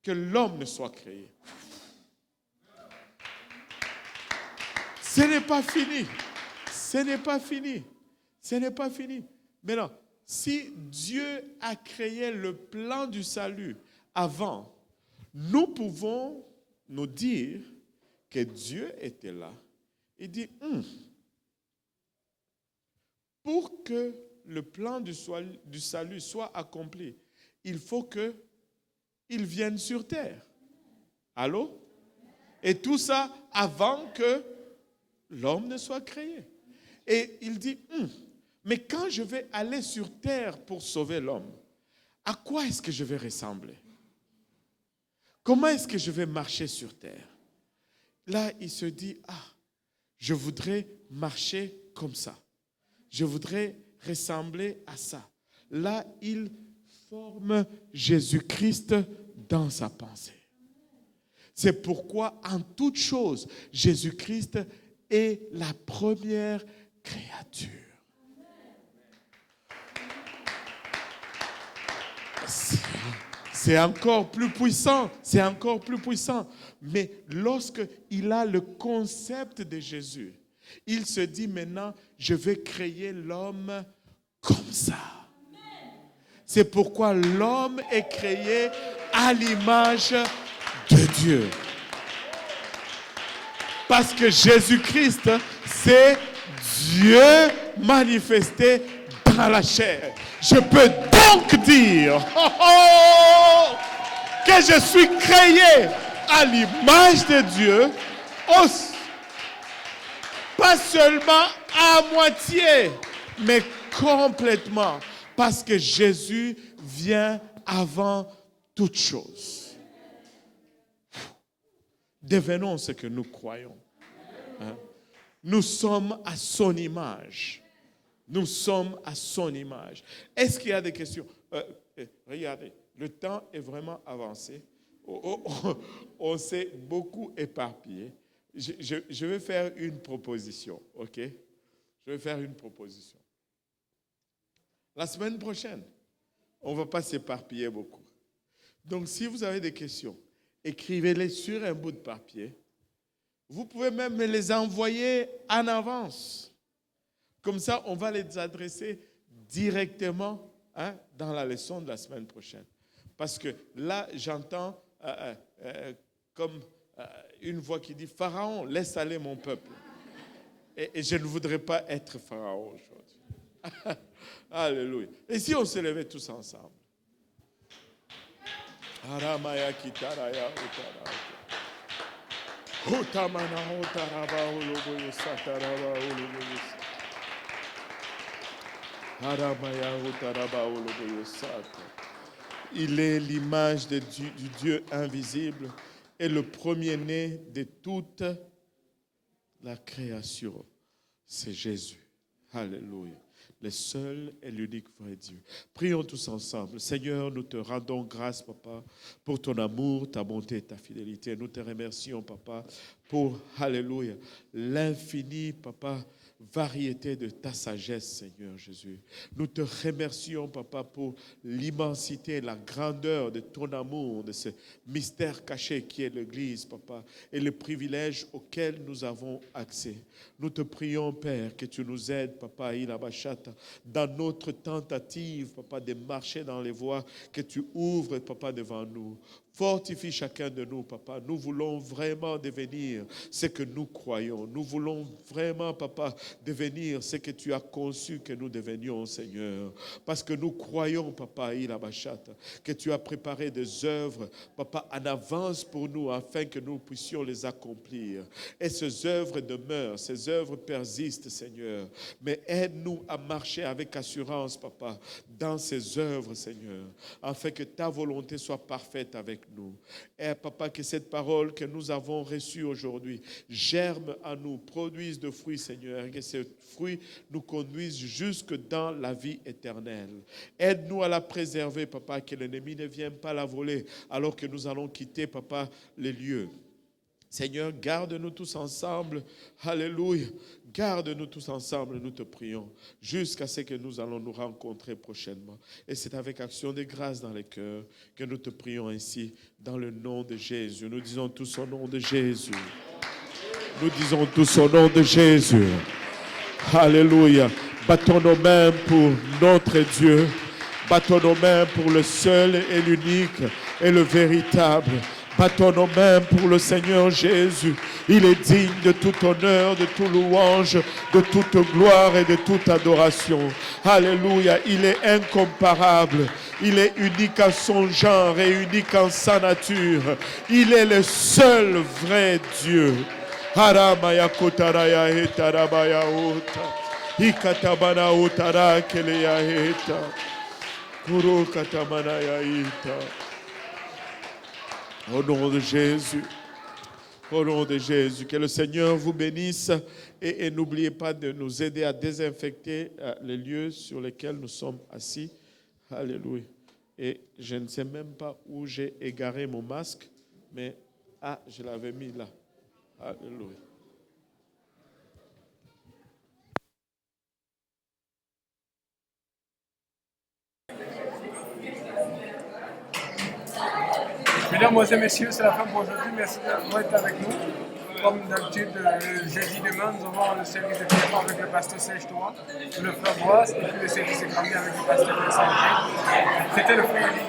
que l'homme ne soit créé. Ce n'est pas fini. Ce n'est pas fini. Ce n'est pas fini. Maintenant, si Dieu a créé le plan du salut avant, nous pouvons nous dire que Dieu était là. Il dit, pour que le plan du salut soit accompli, il faut qu'il vienne sur terre. Allô? Et tout ça avant que l'homme ne soit créé. Et il dit, mais quand je vais aller sur terre pour sauver l'homme, à quoi est-ce que je vais ressembler? Comment est-ce que je vais marcher sur terre? Là, il se dit, je voudrais marcher comme ça. Je voudrais ressembler à ça. Là, il forme Jésus-Christ dans sa pensée. C'est pourquoi, en toute chose, Jésus-Christ est la première créature. C'est encore plus puissant, c'est encore plus puissant. Mais lorsqu'il a le concept de Jésus, il se dit maintenant, je vais créer l'homme comme ça. C'est pourquoi l'homme est créé à l'image de Dieu. Parce que Jésus-Christ, c'est Dieu manifesté dans la chair. Je peux donc dire que je suis créé à l'image de Dieu, pas seulement à moitié, mais complètement. Parce que Jésus vient avant toute chose. Devenons ce que nous croyons. Nous sommes à son image. Nous sommes à son image. Est-ce qu'il y a des questions? Regardez, le temps est vraiment avancé. On s'est beaucoup éparpillé. Je vais faire une proposition, ok? Je vais faire une proposition. La semaine prochaine, on ne va pas s'éparpiller beaucoup. Donc, si vous avez des questions, écrivez-les sur un bout de papier. Vous pouvez même me les envoyer en avance. Comme ça, on va les adresser directement dans la leçon de la semaine prochaine. Parce que là, j'entends comme une voix qui dit « Pharaon, laisse aller mon peuple ». Et je ne voudrais pas être Pharaon aujourd'hui. Alléluia. Et si on se levait tous ensemble? Aramaya kitaraya utara. Utamana utaraba ulubu sataraba ulubu. Aramaya utaraba ulubu sata. Il est l'image du Dieu invisible et le premier-né de toute la création. C'est Jésus. Alléluia. Le seul et l'unique vrai Dieu. Prions tous ensemble. Seigneur, nous te rendons grâce, Papa, pour ton amour, ta bonté et ta fidélité. Nous te remercions, Papa, pour, alléluia, l'infini, Papa, variété de ta sagesse, Seigneur Jésus. Nous te remercions, Papa, pour l'immensité et la grandeur de ton amour, de ce mystère caché qui est l'Église, Papa, et le privilège auquel nous avons accès. Nous te prions, Père, que tu nous aides, Papa, dans notre tentative, Papa, de marcher dans les voies que tu ouvres, Papa, devant nous. Fortifie chacun de nous, Papa. Nous voulons vraiment devenir ce que nous croyons. Nous voulons vraiment, Papa, devenir ce que tu as conçu que nous devenions, Seigneur. Parce que nous croyons, Papa, que tu as préparé des œuvres, Papa, en avance pour nous, afin que nous puissions les accomplir. Et ces œuvres demeurent, ces œuvres persistent, Seigneur. Mais aide-nous à marcher avec assurance, Papa, dans ces œuvres, Seigneur, afin que ta volonté soit parfaite avec nous. Et Papa, que cette parole que nous avons reçue aujourd'hui germe en nous, produise de fruits, Seigneur, et que ces fruits nous conduisent jusque dans la vie éternelle. Aide-nous à la préserver, Papa, que l'ennemi ne vienne pas la voler alors que nous allons quitter, Papa, les lieux. Seigneur, garde-nous tous ensemble. Alléluia. Garde-nous tous ensemble, nous te prions, jusqu'à ce que nous allons nous rencontrer prochainement. Et c'est avec action de grâce dans les cœurs que nous te prions ainsi, dans le nom de Jésus. Nous disons tous au nom de Jésus. Nous disons tous au nom de Jésus. Alléluia. Battons nos mains pour notre Dieu. Battons nos mains pour le seul et l'unique et le véritable. Battons nos mains pour le Seigneur Jésus. Il est digne de tout honneur, de tout louange, de toute gloire et de toute adoration. Alléluia. Il est incomparable. Il est unique en son genre et unique en sa nature. Il est le seul vrai Dieu. Haramaya kotaraya hetarabaya ota. Ikatabana otara keleya heta. Kuro katamanaya ita. Au nom de Jésus, au nom de Jésus, que le Seigneur vous bénisse et n'oubliez pas de nous aider à désinfecter les lieux sur lesquels nous sommes assis. Alléluia. Et je ne sais même pas où j'ai égaré mon masque, mais je l'avais mis là. Alléluia. Mesdames et messieurs, c'est la fin pour aujourd'hui. Merci d'avoir été avec nous. Comme d'habitude, le jeudi demain, nous avons le service de prière avec le pasteur Serge Thomas, le frère Boas et puis le service de grammaire avec le pasteur Vincent. C'était le frère Eli.